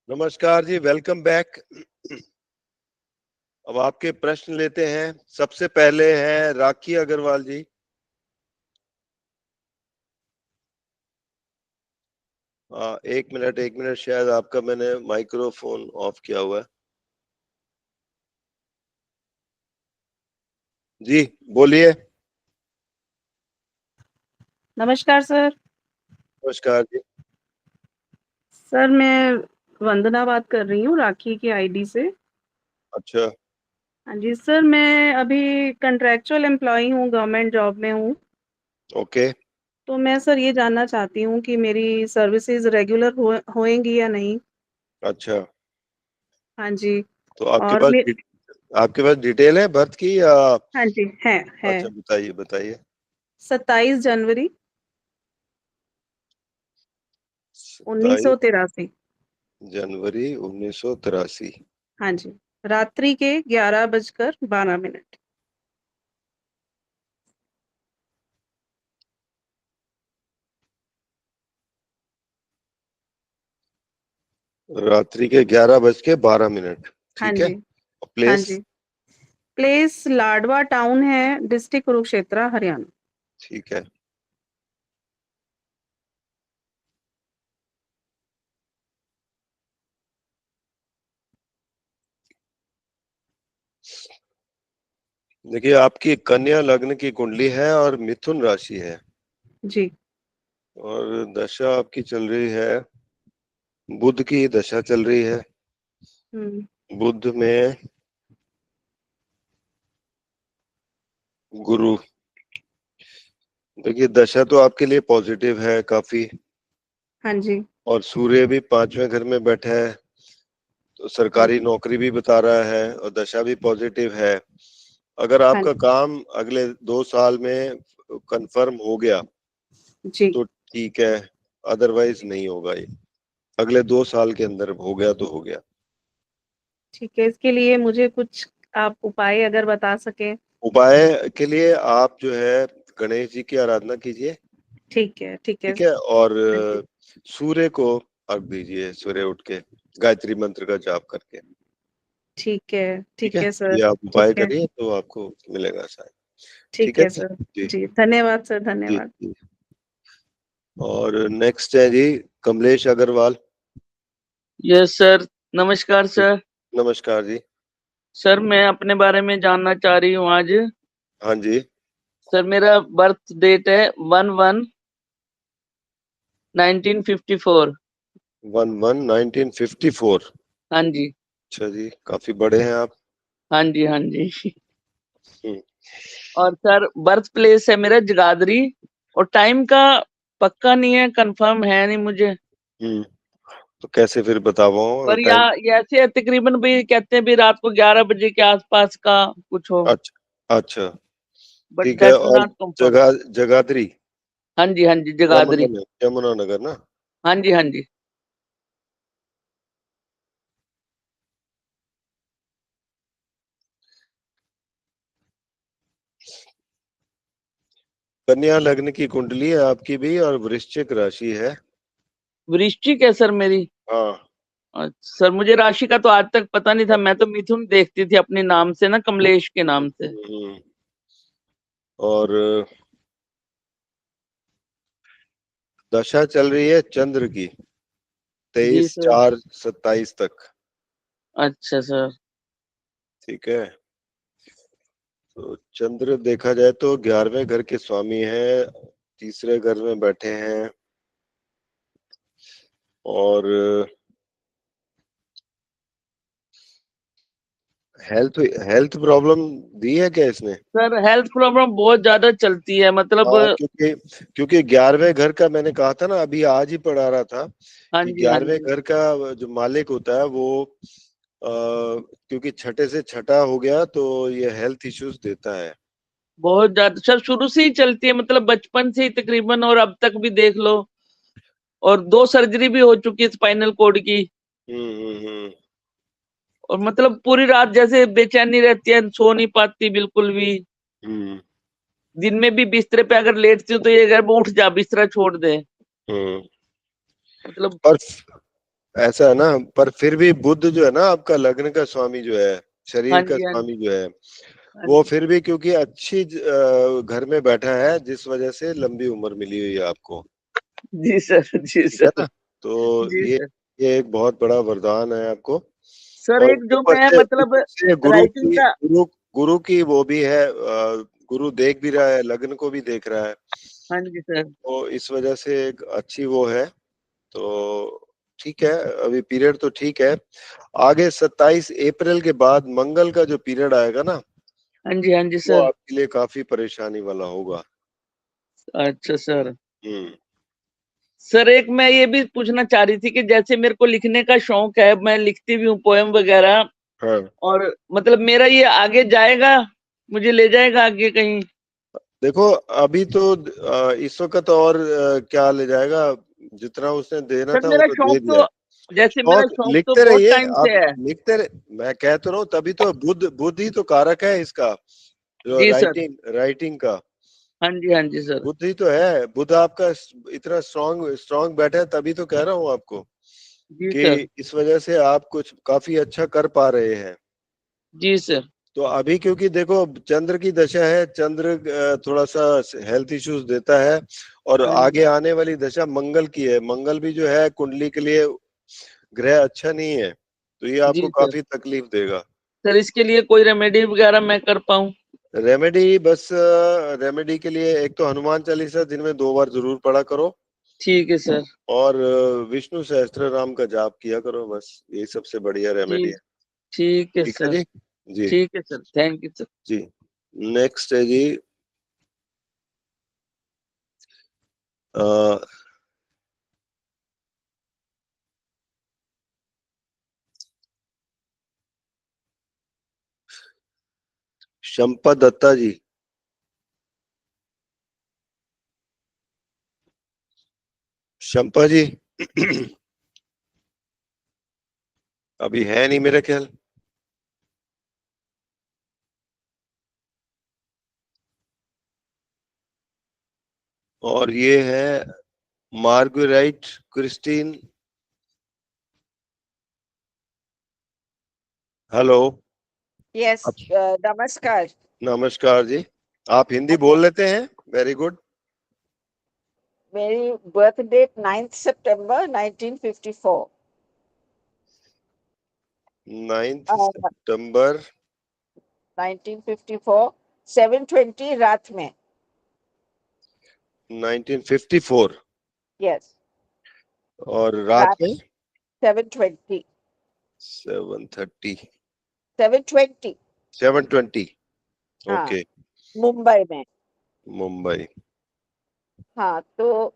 नमस्कार जी, वेलकम बैक। अब आपके प्रश्न लेते हैं। सबसे पहले है राखी अग्रवाल जी। एक मिनट, शायद आपका मैंने माइक्रोफोन ऑफ किया हुआ है। जी बोलिए। नमस्कार सर। नमस्कार जी। सर मैं वंदना बात कर रही हूँ राखी की आईडी से। अच्छा। हाँ जी सर, मैं अभी कंट्रेक्चुअल एम्प्लॉई हूँ, गवर्नमेंट जॉब में हूँ। ओके। तो मैं सर ये जानना चाहती हूँ कि मेरी सर्विसेज रेगुलर होएंगी या नहीं। अच्छा, हाँ जी। तो और मे आपके पास डिटेल है बर्थ की या? हाँ जी, है। अच्छा, बताइए बताइए। 27 जनवरी 27 1983। जनवरी 1983। हाँ जी, रात्रि के 11:12। रात्रि के 11:12। हाँ ठीक है। जी। हाँ प्लेस? जी। प्लेस लाडवा टाउन है, डिस्ट्रिक्ट कुरुक्षेत्र, हरियाणा। ठीक है। देखिए, आपकी कन्या लग्न की कुंडली है और मिथुन राशि है। जी। और दशा आपकी चल रही है, बुध की दशा चल रही है। हम्म। बुध में गुरु। देखिए, दशा तो आपके लिए पॉजिटिव है काफी। हाँ जी। और सूर्य भी 5वें घर में बैठा है, तो हाँ सरकारी जी। नौकरी भी बता रहा है और दशा भी पॉजिटिव है। अगर हाँ आपका काम अगले 2 साल में कंफर्म हो गया जी। तो ठीक है, अदरवाइज नहीं होगा ये। अगले 2 साल के अंदर हो गया तो हो गया। ठीक है, इसके लिए मुझे कुछ आप उपाय अगर बता सकें। उपाय के लिए आप जो है गणेश जी की आराधना कीजिए। ठीक है, ठीक है। ठीक है। और हाँ जी। सूर्य को अर्घ दीजिए, सूर्य उठ के गायत्री मंत्र का जाप करके। ठीक ठीक है, है सर। ये आप ठीक उपाय है। करिए तो आपको मिलेगा शायद। ठीक ठीक है है जी। सर। जी जी, धन्यवाद सर, जी धन्यवाद। जी। और नेक्स्ट है जी कमलेश अग्रवाल। Yes sir. नमस्कार सर। नमस्कार जी। सर मैं अपने बारे में जानना चाह रही हूँ आज। हाँ जी। सर मेरा बर्थ डेट है 11/1954। 11/1954। हाँ जी। अच्छा जी, काफी बड़े हैं आप। हाँ जी। हाँ जी। हम्म। और सर बर्थ प्लेस है मेरा जगाधरी। और टाइम का पक्का नहीं है, कंफर्म है नहीं मुझे। हम्म। तो कैसे फिर बता पाऊँ पर टाइम? यहाँ ऐसे है, तकरीबन भी कहते हैं भी रात को 11 बजे के आसपास का कुछ हो। अच्छा अच्छा। बट ठीक है। दैट्स और नॉट कंफर्म। जगाधरी, हाँ जी। हाँ जी, जगाधरी। यमुनानगर ना? हाँ जी। हाँ जी। कन्या लग्न की कुंडली है आपकी भी और वृश्चिक राशि है। वृश्चिक है सर मेरी। हाँ। सर मुझे राशि का तो आज तक पता नहीं था, मैं तो मिथुन देखती थी अपने नाम से ना, कमलेश के नाम से। और दशा चल रही है चंद्र की, जी तेईस सर। चार सत्ताईस तक। अच्छा सर। ठीक है। तो चंद्र देखा जाए तो 11वें घर के स्वामी हैं, तीसरे घर में बैठे हैं। और हेल्थ हेल्थ प्रॉब्लम दी है क्या इसने? सर हेल्थ प्रॉब्लम बहुत ज्यादा चलती है, मतलब। हाँ, क्योंकि क्योंकि 11वें घर का मैंने कहा था ना, अभी आज ही पढ़ा रहा था हाँ कि जी। हाँ 11वें जी। घर का जो मालिक होता है वो क्योंकि छठे से छठा हो गया तो ये हेल्थ इश्यूज देता है। बहुत ज्यादा सर, शुरू से ही चलती है, मतलब बचपन से ही तकरीबन, और अब तक भी देख लो। और 2 सर्जरी भी हो चुकी है स्पाइनल कोड की। हम्म। और मतलब पूरी रात जैसे बेचैनी रहती है, सो नहीं पाती बिल्कुल भी। हम्म दिन में भी बिस्तरे पे अगर लेटती हूँ तो ये अगर वो उठ जा, बिस्तरा छोड़ दे। हम्म। मतलब। और ऐसा है ना, पर फिर भी बुध जो है ना आपका लग्न का स्वामी जो है, हाँ शरीर का जी, हाँ जी, स्वामी जो है, हाँ वो जी। फिर भी क्योंकि अच्छी घर में बैठा है, जिस वजह से लंबी उम्र मिली हुई है आपको, जी सर, जी ठीक है सर, ना। तो जी सर। ये एक बहुत बड़ा वरदान है आपको। सर और एक जो मैं मतलब ऊपर से राइटिंग का, गुरु की वो भी है, गुरु देख भी रहा है, लग्न को भी देख रहा है, हाँ जी सर, तो इस वजह से एक अच्छी वो है। तो ठीक है, अभी पीरियड तो ठीक है। आगे 27 अप्रैल के बाद मंगल का जो पीरियड आएगा ना, हाँ जी, हाँ जी वो सर। आपके लिए काफी परेशानी वाला होगा। अच्छा सर। हम्म। सर एक मैं ये भी पूछना चाह रही थी कि जैसे मेरे को लिखने का शौक है, मैं लिखती भी हूँ पोएम वगैरह, हाँ, और मतलब मेरा ये आगे जाएगा, मुझे ले जाएगा आगे कहीं? देखो अभी तो इस वक्त और क्या ले जाएगा, जितना उसने देना सर था वो मेरा तो दे शौक दिया। तो, जैसे मेरा शौक शौक तो लिखते बहुत रहिए टाइम से आप, है। लिखते रहे, मैं कह तो रहा हूँ, तभी तो बुद्ध ही तो कारक है इसका, जो जी सर। राइटिंग का। हाँ जी, हाँ जी सर। बुद्ध ही तो है, बुद्ध आपका इतना स्ट्रांग स्ट्रांग बैठा है, तभी तो कह रहा हूँ आपको जी कि सर। इस वजह से आप कुछ काफी अच्छा कर पा रहे हैं। जी सर। तो अभी क्योंकि देखो चंद्र की दशा है, चंद्र थोड़ा सा हेल्थ इश्यूज देता है, और हाँ जी, आगे आने वाली दशा मंगल की है, मंगल भी जो है कुंडली के लिए ग्रह अच्छा नहीं है, तो ये जी आपको सर। काफी तकलीफ देगा। सर इसके लिए कोई रेमेडी वगैरह मैं कर पाऊँ? रेमेडी, बस रेमेडी के लिए एक तो हनुमान चालीसा दिन में 2 बार जरूर पढ़ा करो, ठीक है सर। और विष्णु सहस्त्र नाम का जाप किया करो, बस यही सबसे बढ़िया रेमेडी जी, है। ठीक है ठीक है सर। जी। जी। ठीक है सर, थैंक यू सर। जी। नेक्स्ट है जी, अ, शंपा दत्ता जी। शंपा जी अभी है नहीं मेरा ख्याल। और ये है मार्गरेट क्रिस्टीन। हेलो। यस, आप, नमस्कार। नमस्कार जी। आप हिंदी अच्छा, बोल लेते हैं, वेरी गुड। मेरी बर्थ डेट 9 सितंबर 1954। 9 सितंबर 1954 7:20 रात में। 1954, यस, और रात रात में 7:20। 7:30, 7:20, 7:20। हाँ, ओके। मुंबई में। मुंबई। हाँ, तो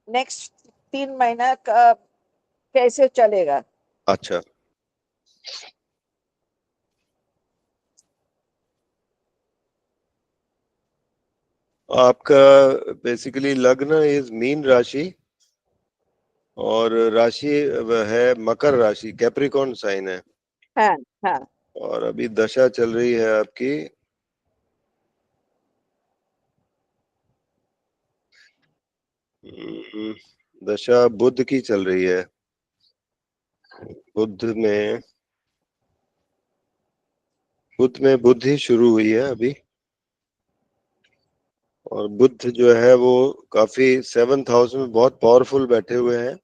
नेक्स्ट 3 महीना का कैसे चलेगा? अच्छा, आपका बेसिकली लग्न इज मीन राशि, और राशि है मकर राशि, कैप्रिकॉर्न साइन है, हाँ, हाँ। और अभी दशा चल रही है आपकी, दशा बुध की चल रही है। बुध में बुध ही शुरू हुई है अभी, और बुध जो है वो काफी 7th हाउस में बहुत पावरफुल बैठे हुए हैं,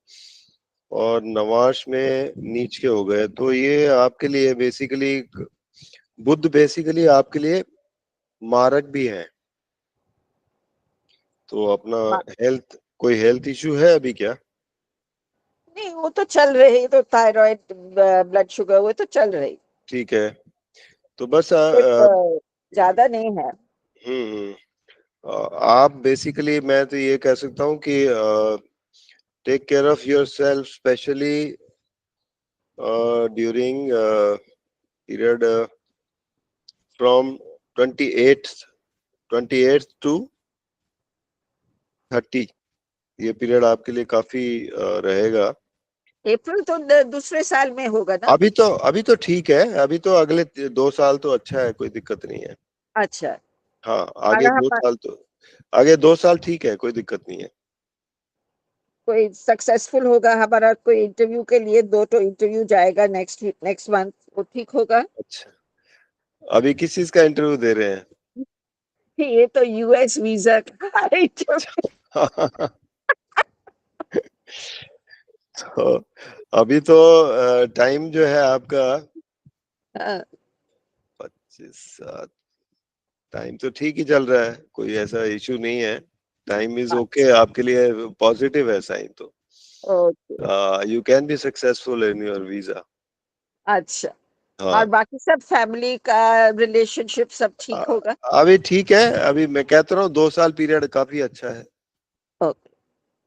और नवाश में नीच के हो गए, तो ये आपके लिए बेसिकली, बुध बेसिकली आपके लिए मारक भी है। तो अपना हाँ, हेल्थ, कोई हेल्थ इशू है अभी क्या? नहीं, वो तो चल रही, तो थायराइड, ब्लड शुगर, वो तो चल रही। ठीक है, तो बस बट ज्यादा नहीं है। आप बेसिकली, मैं तो ये कह सकता हूँ कि take care of yourself, specially during period from 28th to 30, ये पीरियड आपके लिए काफी रहेगा। अप्रैल तो दूसरे साल में होगा ना? अभी तो ठीक है, अभी तो अगले 2 साल तो अच्छा है, कोई दिक्कत नहीं है। अच्छा। हाँ, माना हम आगे 2 साल ठीक है, कोई दिक्कत नहीं है। कोई सक्सेसफुल होगा, हमारा कोई इंटरव्यू के लिए 2 तो इंटरव्यू जाएगा नेक्स्ट मंथ, वो ठीक होगा? अच्छा, अभी किस चीज का इंटरव्यू दे रहे हैं? ये तो यूएस वीजा का इंटरव्यू। तो अभी तो टाइम जो है आपका हाँ, 25 टाइम तो ठीक ही चल रहा है, कोई ऐसा इशू नहीं है, टाइम इज ओके अच्छा, आपके लिए, पॉजिटिव है साइन तो। Okay, you can be successful in your visa. अच्छा। और हाँ, बाकी सब फैमिली का रिलेशनशिप सब ठीक होगा? अभी ठीक है, अभी मैं कहता रहा हूँ 2 साल पीरियड काफी अच्छा है। ओके,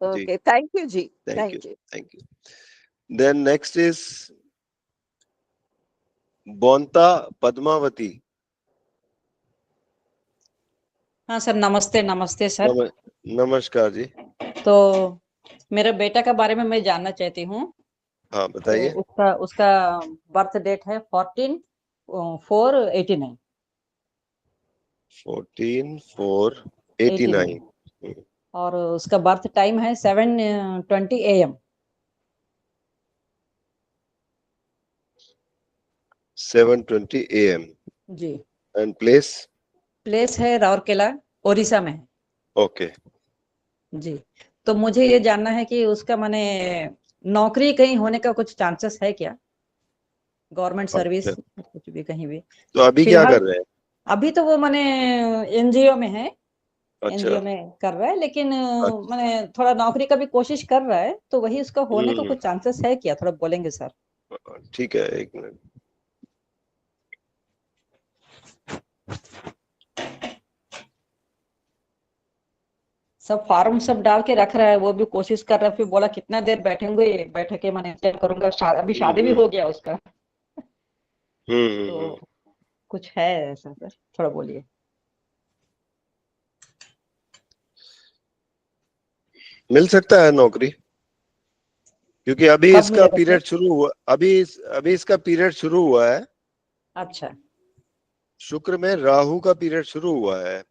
जी, ओके, थैंक यू जी, thank you, thank you. Thank you. Then next is Bonta Padmavati. हाँ सर, नमस्ते नमस्ते सर। नम, नमस्कार जी। तो मेरे बेटा के बारे में मैं जानना चाहती हूँ। हाँ तो बताइए। उसका उसका बर्थ डेट है 14/4/89। 14/4/89। और उसका बर्थ टाइम है 7:20 AM। 7:20 AM जी। And place? प्लेस है राउरकेला, उड़ीसा में है। ओके। जी। तो मुझे ये जानना है कि उसका माने नौकरी कहीं होने का कुछ चांसेस है क्या? गवर्नमेंट सर्विस अच्छा, कुछ भी कहीं भी? तो अभी क्या फिलहाल कर रहे हैं? अभी तो वो माने एनजीओ में है। अच्छा, एनजीओ में कर रहा है, लेकिन अच्छा। मैंने थोड़ा नौकरी का भी कोशिश कर रहा है, तो वही उसका होने का हम्म, कुछ चांसेस है क्या? थोड़ा बोलेंगे सर? ठीक है, एक मिनट। सब फॉर्म सब डाल के रख रहा है, वो भी कोशिश कर रहा है, फिर बोला कितना देर बैठेंगे, बैठ के मैंने चेक करूंगा। अभी शादी भी हम्म, हो गया उसका। हम्म। तो कुछ है ऐसा सर? थोड़ा बोलिए। मिल सकता है नौकरी, क्योंकि अभी कब इसका मिलेगा सर? पीरियड शुरू हुआ, अभी इसका पीरियड शुरू हुआ है। अच्छा, शुक्र में राहु का पीरियड शुरू हुआ है।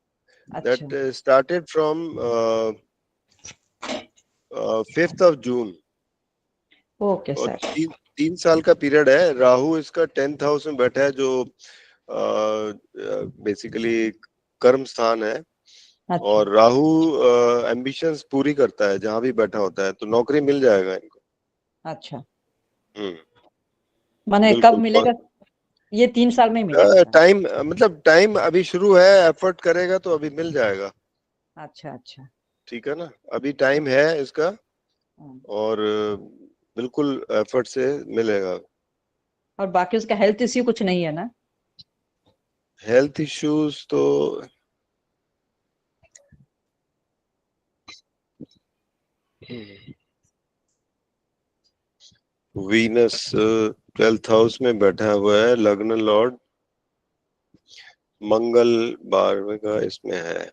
अच्छा। That started from 5th of June। Okay और सर। 3 साल का पीरियड है। राहु इसका 10th हाउस में बैठा है, जो बेसिकली कर्म स्थान है। अच्छा, और राहु एम्बिशंस पूरी करता है जहां भी बैठा होता है, तो नौकरी मिल जाएगा इनको। अच्छा। हम्म, माने कब बिल्कुल। मिलेगा? ये 3 साल में ही मिलेगा सर? टाइम मतलब टाइम अभी शुरू है, एफर्ट करेगा तो अभी मिल जाएगा। अच्छा, अच्छा। ठीक है ना, अभी टाइम है इसका। हम्म। और बिल्कुल एफर्ट से मिलेगा। और बाकी उसका हेल्थ इश्यू कुछ नहीं है ना? हेल्थ इश्यूज तो वीनस 12th हाउस में बैठा हुआ है, लग्न लॉर्ड मंगल 12वें का इसमें है।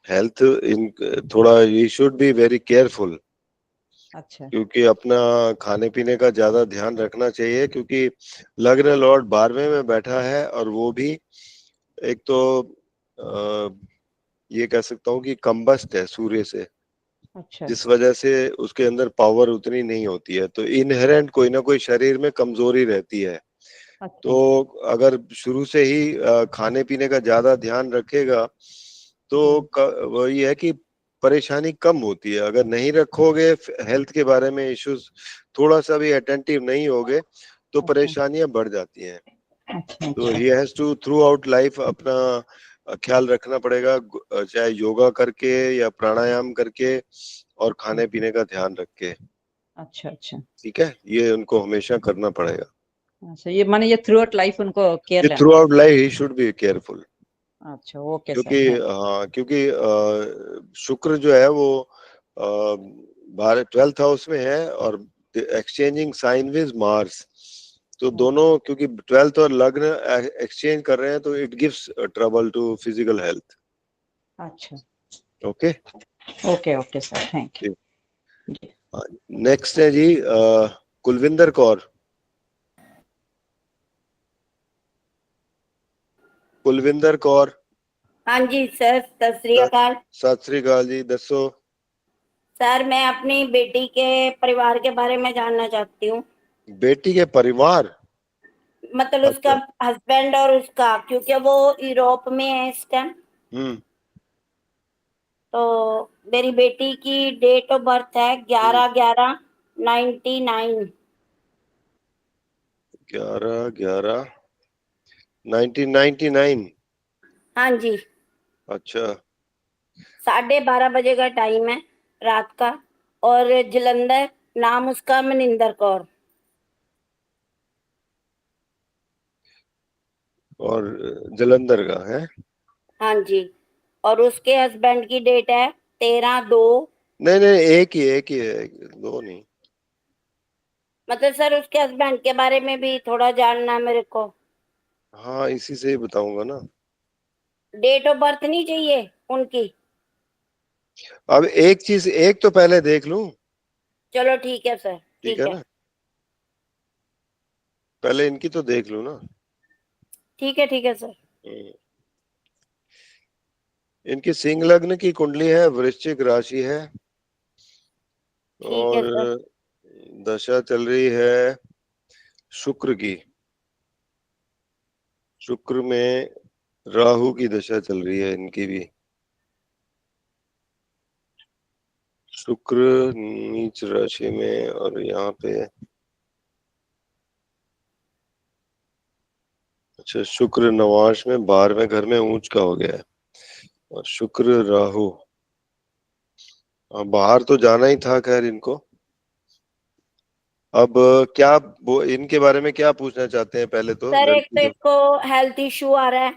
हेल्थ इन थोड़ा you should be very careful, अच्छा, क्योंकि अपना खाने पीने का ज्यादा ध्यान रखना चाहिए, क्योंकि लग्न लॉर्ड 12वें में बैठा है। और वो भी एक तो ये कह सकता हूँ कि कम्बस्ट है सूर्य से, अच्छा, जिस वजह से उसके अंदर पावर उतनी नहीं होती है, तो इनहेरेंट कोई ना कोई शरीर में कमजोरी रहती है। अच्छा। तो अगर शुरू से ही खाने पीने का ज्यादा ध्यान रखेगा तो वही है कि परेशानी कम होती है। अगर नहीं रखोगे, हेल्थ के बारे में इश्यूज थोड़ा सा भी अटेंटिव नहीं होगे, तो अच्छा, परेशानियां बढ़ जाती हैं। अच्छा, तो अच्छा। He has to throughout life अपना ख्याल रखना पड़ेगा, चाहे योगा करके या प्राणायाम करके और खाने पीने का ध्यान रख के। अच्छा, अच्छा। ठीक है, ये उनको हमेशा करना पड़ेगा। अच्छा, ये माने ये थ्रू आउट लाइफ उनको केयर ये लेना थ्रू आउट पड़ेगा। Life he should be careful. अच्छा, ओके सर, क्योंकि थैंक। हाँ, क्योंकि शुक्र जो है वो भारत 12th हाउस में है और एक्सचेंजिंग साइन विद मार्स। तो दोनों क्योंकि 12th और लग्न एक्सचेंज कर रहे हैं, तो it gives trouble to physical health. अच्छा, okay. Okay, okay sir, thank you जी। नेक्स्ट है जी कुलविंदर कौर। कुलविंदर कौर। हाँ जी सर, सत श्री अकाल। सत श्री अकाल जी, दसो। सर मैं अपनी बेटी के परिवार के बारे में जानना चाहती हूँ, बेटी के परिवार? मतलब उसका अच्छा। हस्बैंड और उसका, क्योंकि वो यूरोप में है इस टाइम। हम्म। तो मेरी बेटी की डेट ऑफ बर्थ है 11/11/99। 11/11/1999। हाँ जी, अच्छा। 12:30 बजे का टाइम है रात का, और जलंधर, नाम उसका मनिंदर कौर। और जलंधर का है? हाँ जी, और उसके हस्बैंड की डेट है 13/2। नहीं नहीं, एक ही है, दो नहीं। मतलब सर उसके हस्बैंड के बारे में भी थोड़ा जानना है मेरे को। हाँ, इसी से ही बताऊंगा ना। डेट ऑफ बर्थ नहीं चाहिए उनकी? अब एक चीज, एक तो पहले देख लूं। चलो ठीक है सर, ठीक ठीक है है। ना, पहले इनकी तो देख लूं ना। ठीक है सर। हम्म। इनकी सिंह लग्न की कुंडली है, वृश्चिक राशि है, ठीक और है सर। दशा चल रही है शुक्र की। शुक्र में राहु की दशा चल रही है इनकी भी। शुक्र नीच राशि में, और यहाँ पे अच्छा, शुक्र नवांश में 12वें घर में ऊंच का हो गया है, और शुक्र राहु। बाहर तो जाना ही था खैर इनको। अब क्या वो इनके बारे में क्या पूछना चाहते हैं पहले तो सर एक लड़की तो के? इसको हेल्थ इश्यू आ रहा है,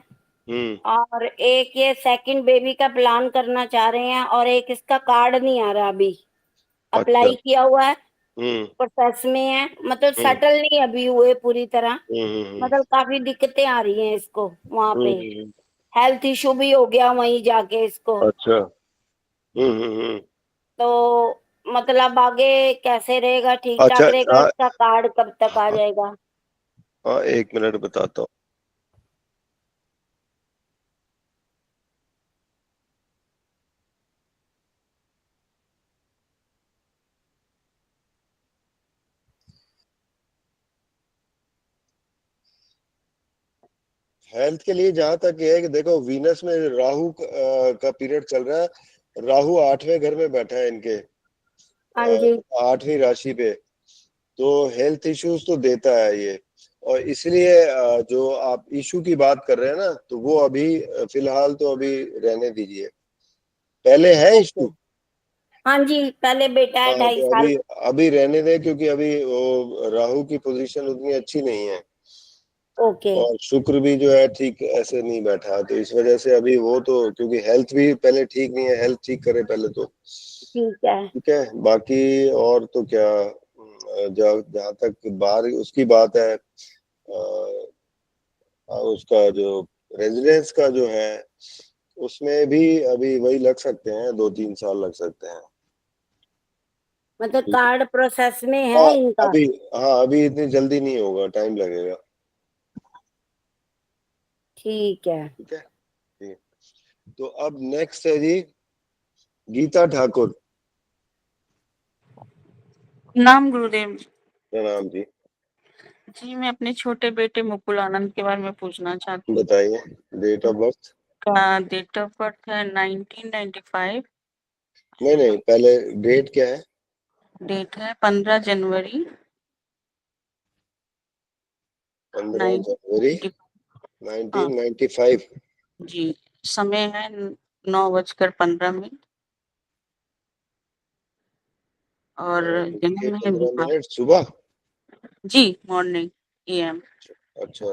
हम्म। और एक ये सेकंड बेबी का प्लान करना चाह रहे हैं, और एक इसका कार्ड नहीं आ रहा अभी। अच्छा। अप्लाई किया हुआ है, हम्म। प्रोसेस में है, मतलब हम्म। सेटल नहीं अभी हुए पूरी तरह। हम्म। मतलब काफी दिक्कतें आ रही हैं इसको वहां पे। हम्म। हेल्थ इश्यू भी हो गया वहीं जाके इसको। अच्छा। हम्म। तो मतलब आगे कैसे रहेगा, ठीक अच्छा। ठाक रहेगा? हाँ, इसका कार्ड कब तक आ जाएगा? हाँ, एक मिनट बताता हूँ। हेल्थ के लिए जहां तक ये है कि देखो, वीनस में राहु का पीरियड चल रहा है। राहु 8वें घर में बैठा है इनके, हाँ जी। 8वीं राशि पे। तो हेल्थ इश्यूज तो देता है ये, और इसलिए जो आप इशू की बात कर रहे हैं ना, तो वो अभी फिलहाल तो अभी रहने दीजिए। पहले है ओके। इशू। हाँ जी, पहले बेटा है हाँ, 2.5 साल। तो अभी रहने दें, क्योंकि अभी वो राहु की पोजीशन उतनी अच्छी नहीं है, ओके। और शुक्र भी जो है ठीक ऐसे नहीं बैठा, तो इस वजह से अभी वो तो, क्योंकि हेल्थ भी पहले ठीक नहीं है, हेल्थ ठीक करे पहले तो। ठीक है। ठीक है, बाकी और तो क्या, जहाँ तक बाहर उसकी बात है, उसका जो रेजिडेंस का जो है, उसमें भी अभी वही लग सकते हैं, 2-3 साल लग सकते हैं। मतलब ठीक है। कार्ड प्रोसेस में हाँ है इनका? अभी, हाँ अभी इतनी जल्दी नहीं होगा, टाइम लगेगा। ठीक है। ठीक है। ठीक है। तो अब नेक्स्ट है जी, गीता ठाकुर। नाम गुरुदेव। प्रणाम जी। जी, मैं अपने छोटे बेटे मुकुल आनंद के बारे में पूछना चाहती हूँ। बताइए, डेट ऑफ बर्थ। का डेट ऑफ बर्थ है 1995। नहीं नहीं, पहले डेट क्या है? डेट है 15 जनवरी 15 जनवरी 19। हाँ 1995। जी, समय है 9:15 और के जन्म है 15 बिहार। मिनट सुबह। जी, मॉर्निंग AM। अच्छा,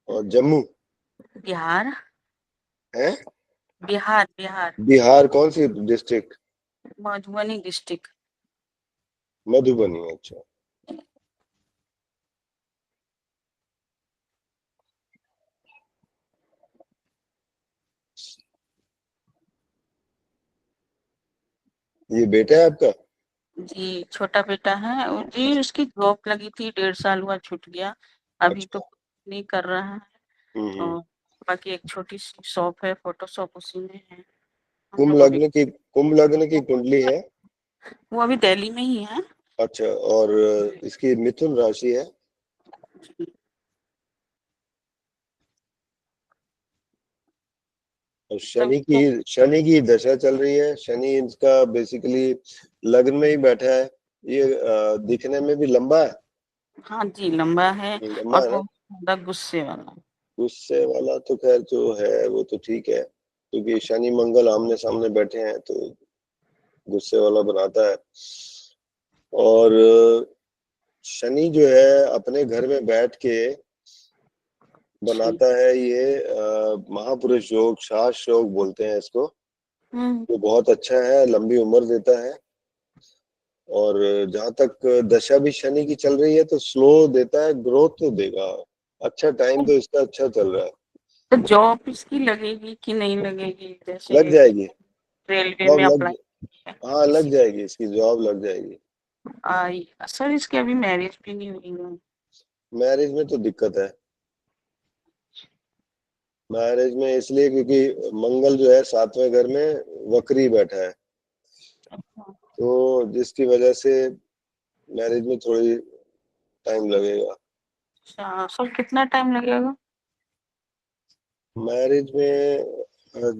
और जम्मू बिहार। है? बिहार बिहार। बिहार कौन सी डिस्ट्रिक्ट? मधुबनी डिस्ट्रिक्ट। मधुबनी, अच्छा। ये बेटा है आपका? जी, छोटा बेटा है। जी, उसकी जॉब लगी थी, 1.5 साल हुआ, छूट गया। अभी तो अच्छा। कुछ नहीं कर रहा है। हम्म। और बाकी एक छोटी सी शॉप है, फोटो शॉप, उसी में है। हम कुंभ लोग अभी लग्न की, कुंभ लग्न की कुंडली है। वो अभी दिल्ली में ही है। अच्छा, और इसकी मिथुन राशि है। और शनि की दशा चल रही है। शनि इसका बेसिकली लग्न में ही बैठा है। ये दिखने में भी लंबा है। हाँ जी, लंबा है लंबा और है ना। बहुत ज्यादा गुस्से वाला। गुस्से वाला तो खैर जो है वो तो ठीक है, क्योंकि शनि मंगल आमने सामने बैठे हैं तो गुस्से वाला बनाता है। और शनि जो है अपने घर में बैठ के बनाता है ये महापुरुष योग, शास योग बोलते हैं इसको। वो बहुत अच्छा है, लंबी उम्र देता है। और जहां तक दशा भी शनि की चल रही है तो स्लो देता है, ग्रोथ तो देगा। अच्छा टाइम तो इसका अच्छा चल रहा है। तो जॉब इसकी लगेगी कि नहीं लगेगी? जैसे लग जाएगी रेलवे जॉब, में लग अप्लाई। हाँ लग जाएगी, इसकी जॉब लग जाएगी। आई सर, इसकी अभी मैरिज भी नहीं हुई है। मैरिज में तो दिक्कत है। मैरिज में इसलिए क्योंकि मंगल जो है 7वें घर में वक्री बैठा है, तो जिसकी वजह से मैरिज में थोड़ी टाइम लगेगा। अच्छा सर, कितना टाइम लगेगा? मैरिज में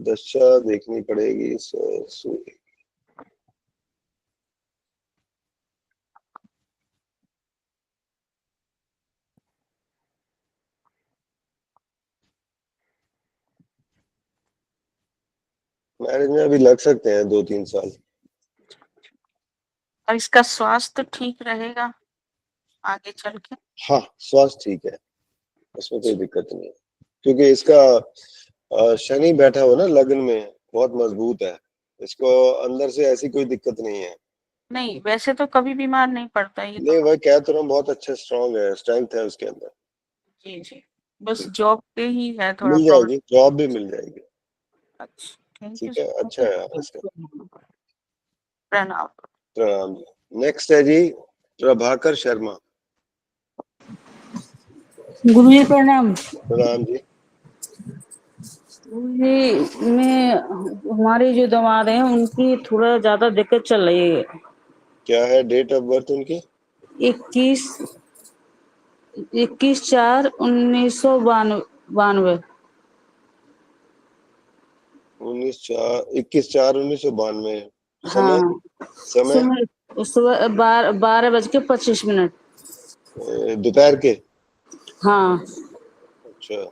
दशा देखनी पड़ेगी। मैरिज में अभी लग सकते हैं 2-3 साल। और इसका स्वास्थ्य ठीक रहेगा आगे चल के? हाँ, स्वास्थ्य ठीक है, उसमें कोई दिक्कत नहीं है, क्योंकि इसका शनि बैठा हुआ ना लग्न में, बहुत मजबूत है। इसको अंदर से ऐसी कोई दिक्कत नहीं है। नहीं, वैसे तो कभी बीमार नहीं पड़ता ये नहीं, तो। वह कह तो रहा हूँ, बहुत अच्छा स्ट्रांग है, स्ट्रेंथ है उसके अंदर। जी जी, बस जॉब पे ही है थोड़ा मिल प्रॉब्लम। जाएगी, जॉब भी मिल जाएगी। अच्छा, थैंक यू ठीक है, अच्छा है इसका। प्रणाम। प्रणाम जी। नेक्स्ट है जी प्रभाकर शर्मा। गुरु जी प्रणाम। प्रणाम जी। गुरु जी, मैं हमारी जो दामाद है उनकी थोड़ा ज्यादा दिक्कत चल रही है। क्या है डेट ऑफ बर्थ उनकी? 21/4/1992। 21/4/1992। समय? हाँ, समय सुबह 12:25। दोपहर के? हाँ, अच्छा,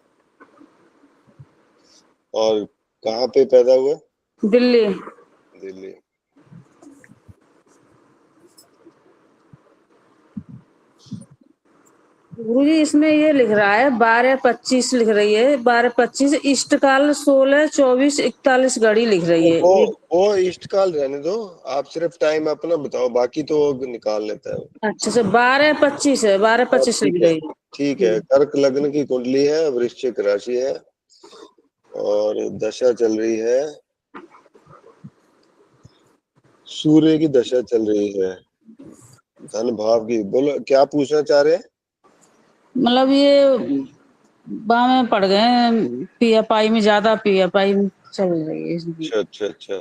और कहाँ पे पैदा हुआ? दिल्ली। दिल्ली। गुरुजी इसमें ये लिख रहा है 12:25 लिख रही है, 12:25 इष्टकाल 16:24:41 घड़ी लिख रही है ये। वो इष्टकाल रहने दो, आप सिर्फ टाइम अपना बताओ, बाकी तो वो निकाल लेता है वो। अच्छा से 12:25 है, 12:25 लिख ठीक है, रही है। ठीक है। कर्क लग्न की कुंडली है, वृश्चिक राशि है, और दशा चल रही है, सूर्य की दशा चल रही है, धन भाव की। बोलो क्या पूछना चाह रहे हैं? मतलब ये में पड़ गए हैं, पिया पाई में ज्यादा पिया पाई चल रही है इसमें। अच्छा अच्छा अच्छा।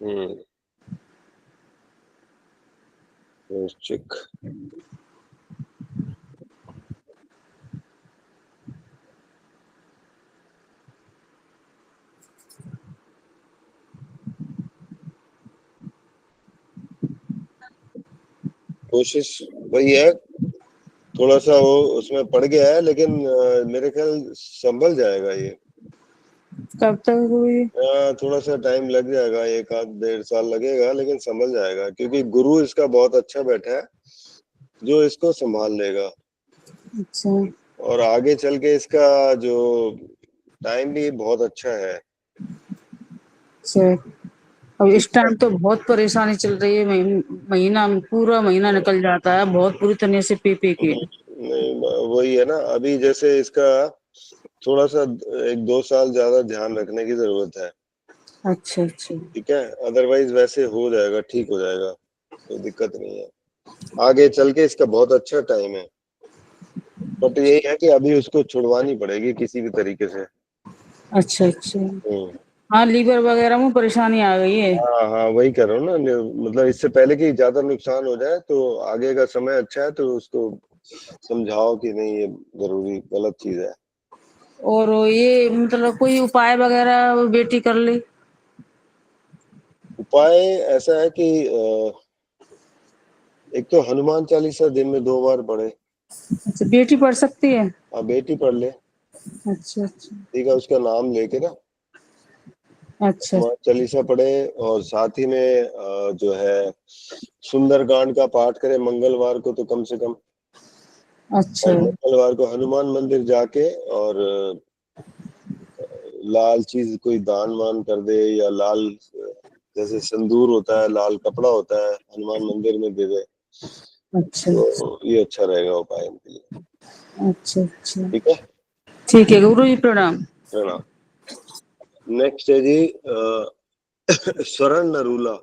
हाँ। वृश्चिक। कोशिश वही है, थोड़ा सा वो उसमें पड़ गया है, लेकिन मेरे ख्याल संभल जाएगा ये। कब तक हुई? थोड़ा सा टाइम लग जाएगा, 1-1.5 साल लगेगा, लेकिन संभल जाएगा, क्योंकि गुरु इसका बहुत अच्छा बैठा है जो इसको संभाल लेगा। अच्छा। और आगे चल के इसका जो टाइम भी बहुत अच्छा है। अच्छा, अब इस टाइम तो बहुत परेशानी चल रही है, महीना पूरा महीना निकल जाता है बहुत बुरी तरह से पी के। नहीं, वही है ना, अभी जैसे इसका थोड़ा सा 1-2 साल ज्यादा ध्यान रखने की जरूरत है। अच्छा अच्छा। ठीक है, अदरवाइज वैसे हो जाएगा, ठीक हो जाएगा। कोई दिक्कत नहीं है, आगे चल के इसका बहुत अच्छा टाइम है, बट यही है कि अभी उसको छुड़वानी पड़ेगी किसी भी तरीके से। अच्छा अच्छा। हाँ, लीवर वगैरह में परेशानी आ गई है। हाँ हाँ, वही कर रहा हूँ ना, मतलब इससे पहले कि ज्यादा नुकसान हो जाए, तो आगे का समय अच्छा है तो उसको समझाओ कि नहीं ये जरूरी गलत चीज है। और ये मतलब कोई उपाय वगैरह बेटी कर ले? उपाय ऐसा है कि एक तो हनुमान चालीसा दिन में 2 बार पढ़े। अच्छा, बेटी पढ़ सकती है? हाँ, बेटी पढ़ ले, अच्छा अच्छा ठीक है, उसका नाम लेके ना अच्छा हनुमान चालीसा पढ़े, और साथ ही में जो है सुंदरकांड का पाठ करे मंगलवार को, तो कम से कम, अच्छा और मंगलवार को हनुमान मंदिर जाके और लाल चीज कोई दान वान कर दे, या लाल जैसे सिंदूर होता है, लाल कपड़ा होता है, हनुमान मंदिर में दे दे, अच्छा तो ये अच्छा रहेगा उपाय इनके लिए। अच्छा अच्छा। ठीक है, ठीक है गुरु जी, प्रणाम। प्रणाम। नेक्स्ट है जी स्वरण नरूला।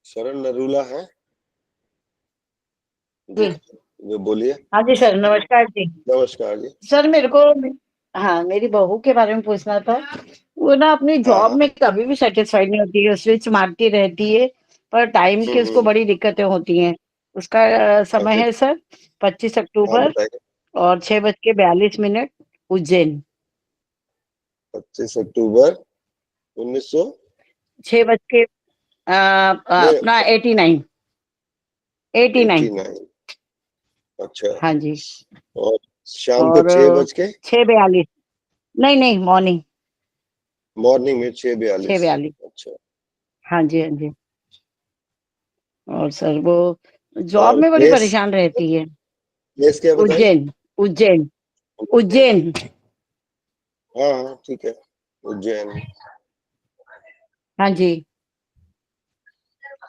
स्वरण नरूला है जी। जो बोलिए। हाँ जी सर, नमस्कार जी। नमस्कार जी। सर मेरे को, हाँ, मेरी बहू के बारे में पूछना था। वो ना अपनी हाँ जॉब हाँ। में कभी भी सेटिस्फाइड नहीं होती है, स्विच मारती रहती है, पर टाइम की उसको बड़ी दिक्कतें होती हैं। उसका समय अच्छा, है सर 25 हाँ अक्टूबर बताइए। और 6:42 उज्जैन। 25 अक्टूबर 1900 6 बज के नहीं, अपना 89। 89। अच्छा, हाँ जी। और शाम को और 6 बज के 6:42, नहीं नहीं, मॉर्निंग मॉर्निंग में 6:42। 6:42। अच्छा, हाँ जी हाँ जी। और सर वो जॉब और में बड़ी प्लेस, परेशान रहती है। प्लेस क्या बताई? उज्जैन। उज्जैन। उज्जैन। हाँ हाँ, ठीक है, उज्जैन। हाँ जी।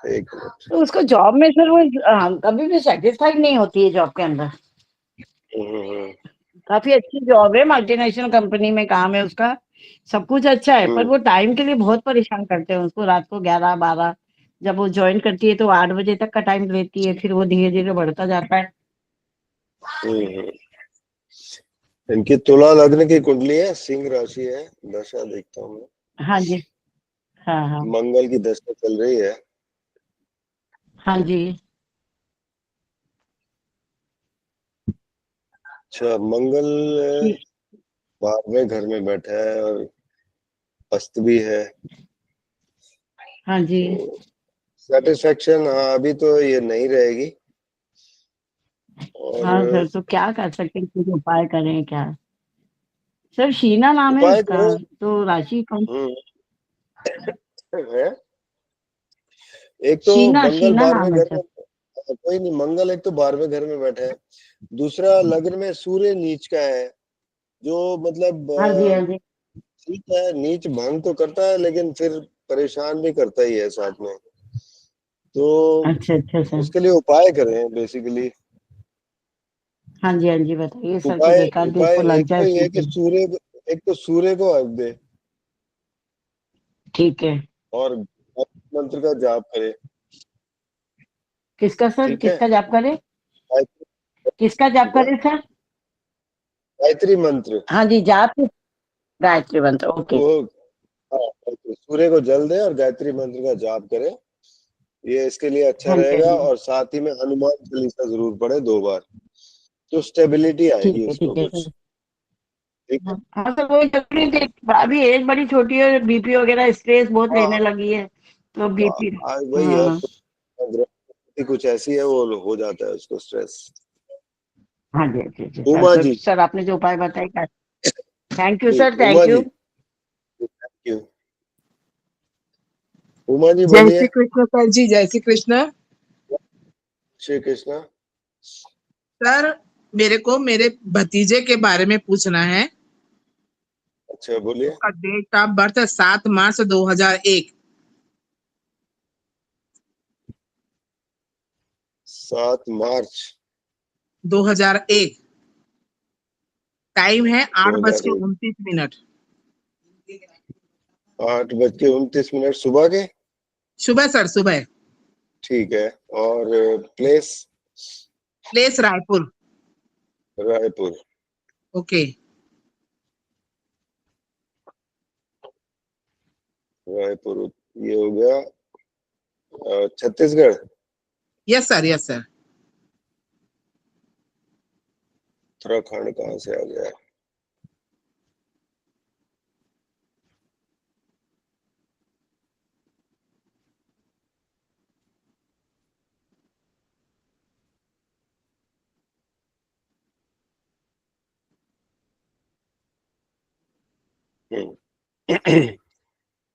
एक मिनट। तो उसको जॉब में सर वो कभी भी सेटिस्फाइड नहीं होती है जॉब के अंदर। हम्म, काफी अच्छी जॉब है, मल्टीनेशनल कंपनी में काम है उसका, सब कुछ अच्छा है, पर वो टाइम के लिए बहुत परेशान करते हैं उसको। रात को 11-12 जब वो ज्वाइन करती है तो 8 बजे तक का टाइम लेती है, फिर वो धीरे धीरे बढ़ता जाता है। हम्म। इनकी तुला लग्न की कुंडली है, सिंह राशि है, दशा देखता हूँ मैं। हाँ जी। हाँ हाँ। मंगल की दशा चल रही है। हाँ जी। अच्छा, मंगल ठीक। 12वें घर में बैठा है और अस्त भी है, हाँ जी। तो सेटिस्फेक्शन, हाँ अभी तो ये नहीं रहेगी। हाँ और सर, तो क्या कर सकते हैं, कुछ उपाय करें क्या? सर शीना नाम है उपाय उसका, करो। तो राशि कौन? है, एक तो शीना, मंगल शीना 12वें नाम है घर सर। में, कोई नहीं, मंगल एक तो 12वें घर में बैठा है, दूसरा लग्न में सूर्य नीच का है, जो मतलब हाँ जी हाँ जी। ठीक है, नीच भंग तो करता है लेकिन फिर परेशान भी करता ही है साथ में, तो अच्छा अच्छा सर। उसके लिए उपाय करें बेसिकली। हाँ जी हाँ जी, बताइए सर, कुछ उपाय एक आध उपाय इसको लग एक तो जाए ये है कि स्थिति। एक तो सूर्य को अर्घ दे, ठीक है। और गायत्री मंत्र का जाप करे। किसका सर, ठीक है, किसका जाप करे? किसका गायत्री जाप का, करे सर? गायत्री मंत्र। हाँ जी, जाप गायत्री मंत्र, ओके। वो, हाँ, सूर्य को जल दे और गायत्री मंत्र का जाप करे, ये इसके लिए अच्छा हाँ जी हाँ रहेगा, जी। और साथ ही में हनुमान चालीसा जरूर पढ़े 2 बार, तो स्टेबिलिटी आएगी उसको ठीक है कुछ। सर। ठीक है, हाँ हाँ सर, वही तकलीफ है, अभी एज बड़ी छोटी है, बीपी वगैरह स्ट्रेस बहुत हाँ लेने हाँ, लगी है, तो तो बीपी। वही है, हाँ। ग्रह कुछ ऐसी है, वो हो जाता है उसको स्ट्रेस। हाँ जी जी जी सर, उमा तो जी। सर आपने जो उपाय बताए, थैंक यू जी, सर, उमा थैंक जी, you. Thank you. Uma ji जय बोलिए। श्री कृष्ण सर जी, जय श्री कृष्ण श्री कृष्णा। सर। मेरे को मेरे भतीजे के बारे में पूछना है। अच्छा, बोलिए। उसका डेट ऑफ बर्थ है 7 मार्च 2001। 7 मार्च 2001। टाइम है 8 बज के 2001। 29 मिनट 8:29 सुबह के। सुबह सर, सुबह। ठीक है। और place? Place Raipur. Raipur. Okay. Raipur ये हो गया। Chhattisgarh. Yes sir, yes sir. Uttarakhand कहाँ से आ गया?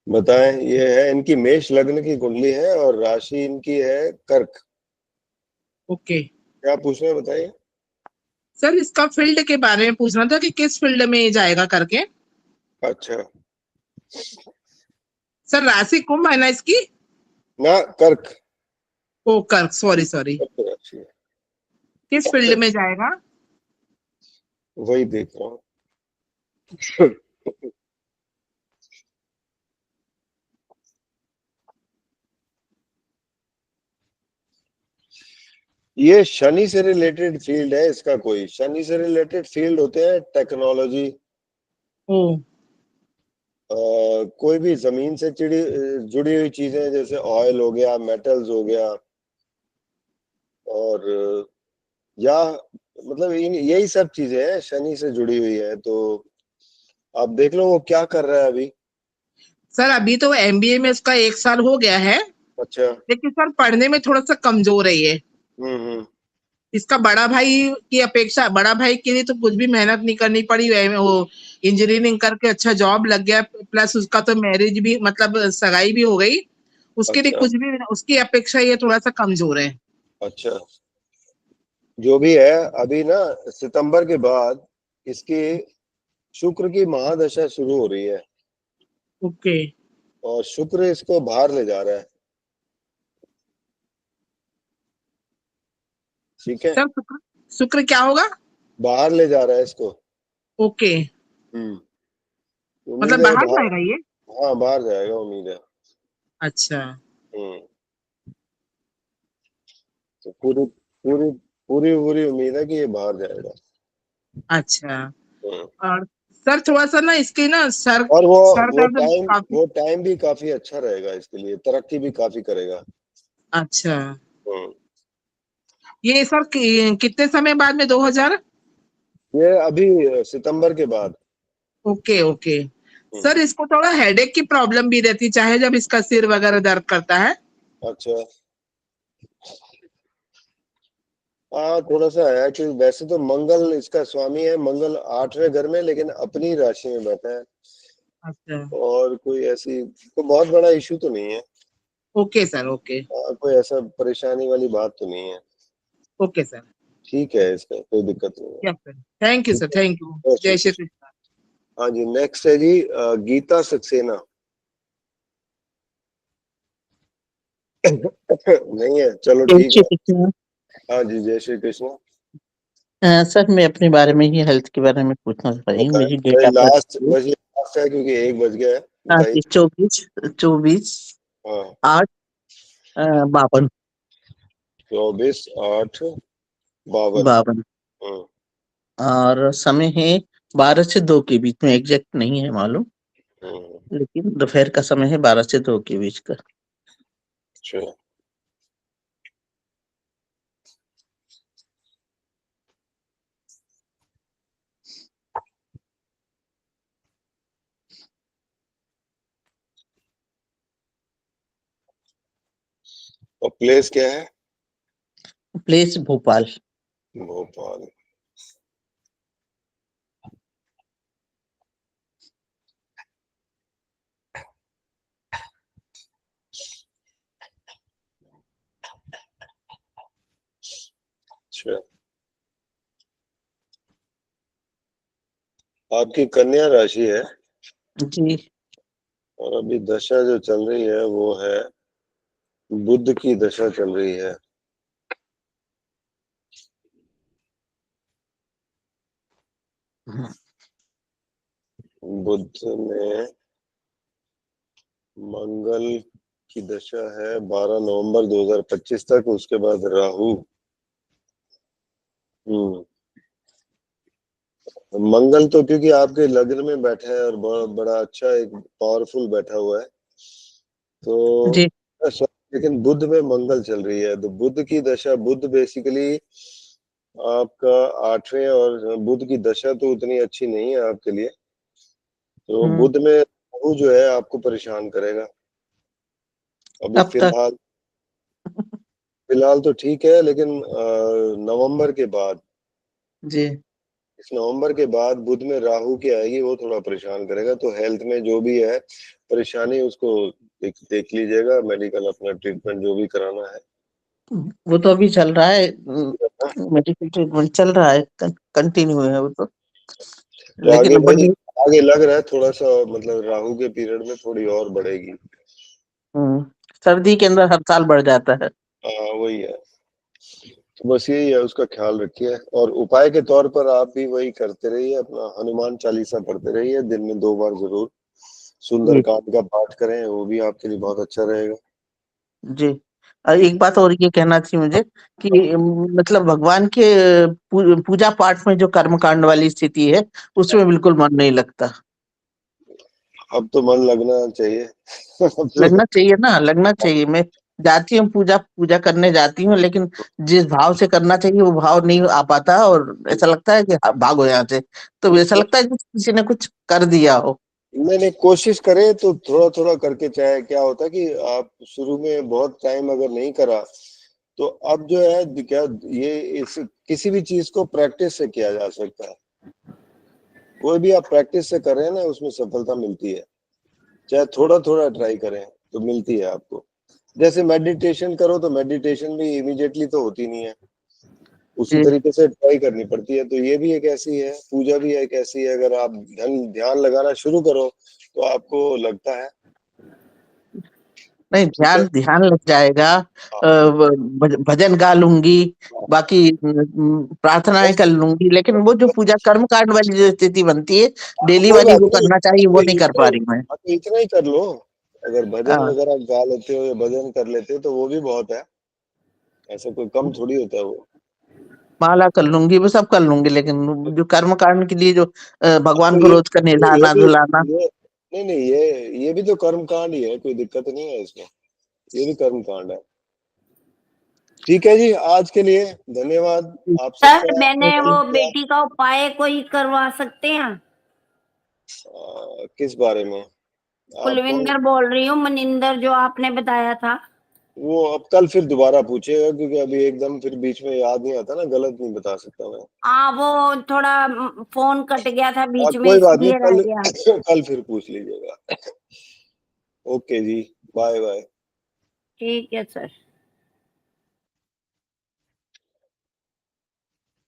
बताएं। ये है इनकी मेष लग्न की कुंडली है और राशि इनकी है कर्क। ओके क्या पूछ रहे हैं बताइए। सर, इसका फील्ड के बारे में पूछना था कि किस फील्ड में ये जाएगा करके। अच्छा। सर राशि कुंभ है ना इसकी? ना, कर्क। ओ कर्क, सॉरी सॉरी। कर्क राशि है। किस फील्ड में जाएगा? वही देख रहा हूँ। ये शनि से रिलेटेड फील्ड है इसका। कोई शनि से रिलेटेड फील्ड होते हैं, टेक्नोलॉजी, ओ कोई भी जमीन से जुड़ी हुई चीजें, जैसे ऑयल हो गया, मेटल्स हो गया, और या मतलब इन यही सब चीजें हैं शनि से जुड़ी हुई है। तो आप देख लो वो क्या कर रहा है अभी। सर, अभी तो एमबीए में उसका 1 साल हो गया है, अच्छा। लेकिन सर पढ़ने में थोड़ा सा कमजोर है ये। हम्म। इसका बड़ा भाई की अपेक्षा, बड़ा भाई के लिए तो कुछ भी मेहनत नहीं करनी पड़ी, वो इंजीनियरिंग करके अच्छा जॉब लग गया, प्लस उसका तो मैरिज भी, मतलब सगाई भी हो गई। उसके लिए अच्छा। कुछ भी, उसकी अपेक्षा ये थोड़ा सा कमजोर है। अच्छा। जो भी है, अभी ना सितंबर के बाद इसकी शुक्र की महादशा शुरू हो रही है ओके और शुक्र इसको बाहर ले जा रहा है। ठीक है। सर, शुक्र, शुक्र क्या होगा? बाहर ले जा रहा है इसको। ओके, हम्म। मतलब उम्मीद है बाहर बाहर। जाएगा ये? हाँ, बाहर जाएगा, उम्मीद है। अच्छा। हम्म। तो पूरी पूरी पूरी पूरी उम्मीद है कि ये बाहर जाएगा। अच्छा। हम्म। और सर थोड़ा सा ना इसके ना और सर दर्द काफी। वो टाइम भी काफी अच्छा रहेगा इसके लिए, तरक्की भी काफी करेगा। अच्छा, हम्म। ये सर कितने समय बाद में 2000? ये अभी सितंबर के बाद। Okay okay. हम्म। सर इसको थोड़ा हेडेक की प्रॉब्लम भी रहती, चाहे जब इसका सिर वगैरह दर्द करता है। अच्छा। हाँ, थोड़ा सा है कि वैसे तो मंगल इसका स्वामी है, मंगल 8वें घर में, लेकिन अपनी राशि में बैठा है। अच्छा। और कोई ऐसी कोई बहुत बड़ा इशू तो नहीं है। Okay sir, okay. कोई ऐसा परेशानी वाली बात तो नहीं है। Okay sir. ठीक है, इसका कोई दिक्कत नहीं है। यस सर, थैंक यू ठीक सर, है। Thank you. जय श्री जय श्री कृष्ण। कृष्ण। हाँ जी, नेक्स्ट है जी गीता सक्सेना। नहीं है, चलो जय ठीक श्री है। कृष्ण। हाँ जी, जय श्री कृष्ण। सर मैं अपने बारे में ही, हेल्थ के बारे में पूछना चाह रही हूँ। बताएं। मेरी डेट ऑफ लास्ट बर्थ बस, ये लास्ट है क्योंकि 1 बज गया है। हाँ बताइए। जी, 24 हाँ। 8 52। 24/8/52। 52 हम्म। और समय है 12 से 2 के बीच में, एग्जैक्ट नहीं है मालूम, हम्म। लेकिन दोपहर का समय है 12 से 2 के बीच का। अच्छा। और प्लेस क्या है? प्लेस भोपाल। भोपाल। अच्छा। आपकी कन्या राशि है जी। और अभी दशा जो चल रही है वो है बुध की दशा चल रही है। बुध में मंगल की दशा है 12 नवंबर 2025 तक, उसके बाद राहु। मंगल तो क्योंकि आपके लग्न में बैठा है और बड़ा अच्छा एक पावरफुल बैठा हुआ है, तो जी लेकिन बुध में मंगल चल रही है, तो बुध की दशा, बुध बेसिकली आपका 8वें, और बुध की दशा तो उतनी अच्छी नहीं है आपके लिए। तो बुध में राहु जो है आपको परेशान करेगा अभी अब तक। फिलहाल तो ठीक है, लेकिन नवंबर के बाद, जी इस नवंबर के बाद बुध में राहु की आएगी, वो थोड़ा परेशान करेगा। तो हेल्थ में जो भी है परेशानी, उसको देख लीजिएगा, मेडिकल अपना ट्रीटमेंट जो भी कराना है। वो तो अभी चल रहा है, मेडिकल ट्रीटमेंट चल रहा है, कंटिन्यू है वो तो। तो आगे लेकिन भाई, आगे लग रहा है थोड़ा सा, मतलब राहु के पीरियड में थोड़ी और बढ़ेगी। सर्दी के अंदर हर साल बढ़ जाता है। हाँ वही है, तो बस यही है, उसका ख्याल रखिए। और उपाय के तौर पर आप भी वही करते रहिए, अपना हनुमान चालीसा पढ़ते रहिए, दिन में 2 बार जरूर। सुंदरकांड का पाठ करें, वो भी आपके लिए बहुत अच्छा रहेगा। जी एक बात और ये कहना थी मुझे कि मतलब भगवान के पूजा पाठ में जो कर्मकांड वाली स्थिति है, उसमें बिल्कुल मन नहीं लगता। अब तो मन लगना चाहिए। लगना चाहिए ना, लगना चाहिए। मैं जाती हूँ, पूजा करने जाती हूँ, लेकिन जिस भाव से करना चाहिए वो भाव नहीं आ पाता, और ऐसा लगता है कि भागो यहाँ से। तो ऐसा लगता है कि किसी ने कुछ कर दिया हो। मैंने कोशिश करे तो थोड़ा थोड़ा करके, चाहे क्या होता है कि आप शुरू में बहुत टाइम अगर नहीं करा, तो अब जो है क्या, ये इस किसी भी चीज को प्रैक्टिस से किया जा सकता है। कोई भी आप प्रैक्टिस से कर रहे हैं ना, उसमें सफलता मिलती है। चाहे थोड़ा थोड़ा ट्राई करें तो मिलती है आपको। जैसे मेडिटेशन करो, तो मेडिटेशन भी इमीडिएटली तो होती नहीं है, उसी तरीके से ट्राई करनी पड़ती है। तो ये भी एक ऐसी है, पूजा भी एक ऐसी है, अगर आप ध्यान लगाना शुरू करो तो आपको लगता है। नहीं, ध्यान लग जाएगा, भजन गा लूंगी, बाकी प्रार्थनाएं कर लूंगी, लेकिन वो जो पूजा कर्म कांड वाली जो स्थिति बनती है, डेली कोई वाली बात वो नहीं, करना चाहिए, वो नहीं कर पा रही मैं। तो इतना ही कर लो। अगर भजन हाँ, वगैरह गा लेते हो या भजन कर लेते हो तो वो भी बहुत है, ऐसा कोई कम थोड़ी होता है वो। माला कर लूंगी, वो सब कर लूंगी, लेकिन जो कर्म कांड के लिए जो तो भगवान को रोज का ये नहलाना भी, धुलाना। नहीं नहीं, ये भी तो कर्म कांड ही है, कोई दिक्कत नहीं है इसमें, ये भी कर्म कांड है। ठीक है जी, आज के लिए धन्यवाद आप सर सबका। मैंने वो बेटी का उपाय कोई करवा सकते हैं? किस बारे में आप कौन? कुलविंदर बोल रही हूँ, मनिंदर जो आपने बताया था। वो अब कल फिर दोबारा पूछेगा, क्योंकि अभी एकदम फिर बीच में याद नहीं आता ना, गलत नहीं बता सकता मैं। वो थोड़ा फोन कट गया था बीच में, कोई बात नहीं, इसलिए रह गया। कल फिर पूछ लीजिएगा। ओके जी, बाय बाय। ठीक है सर।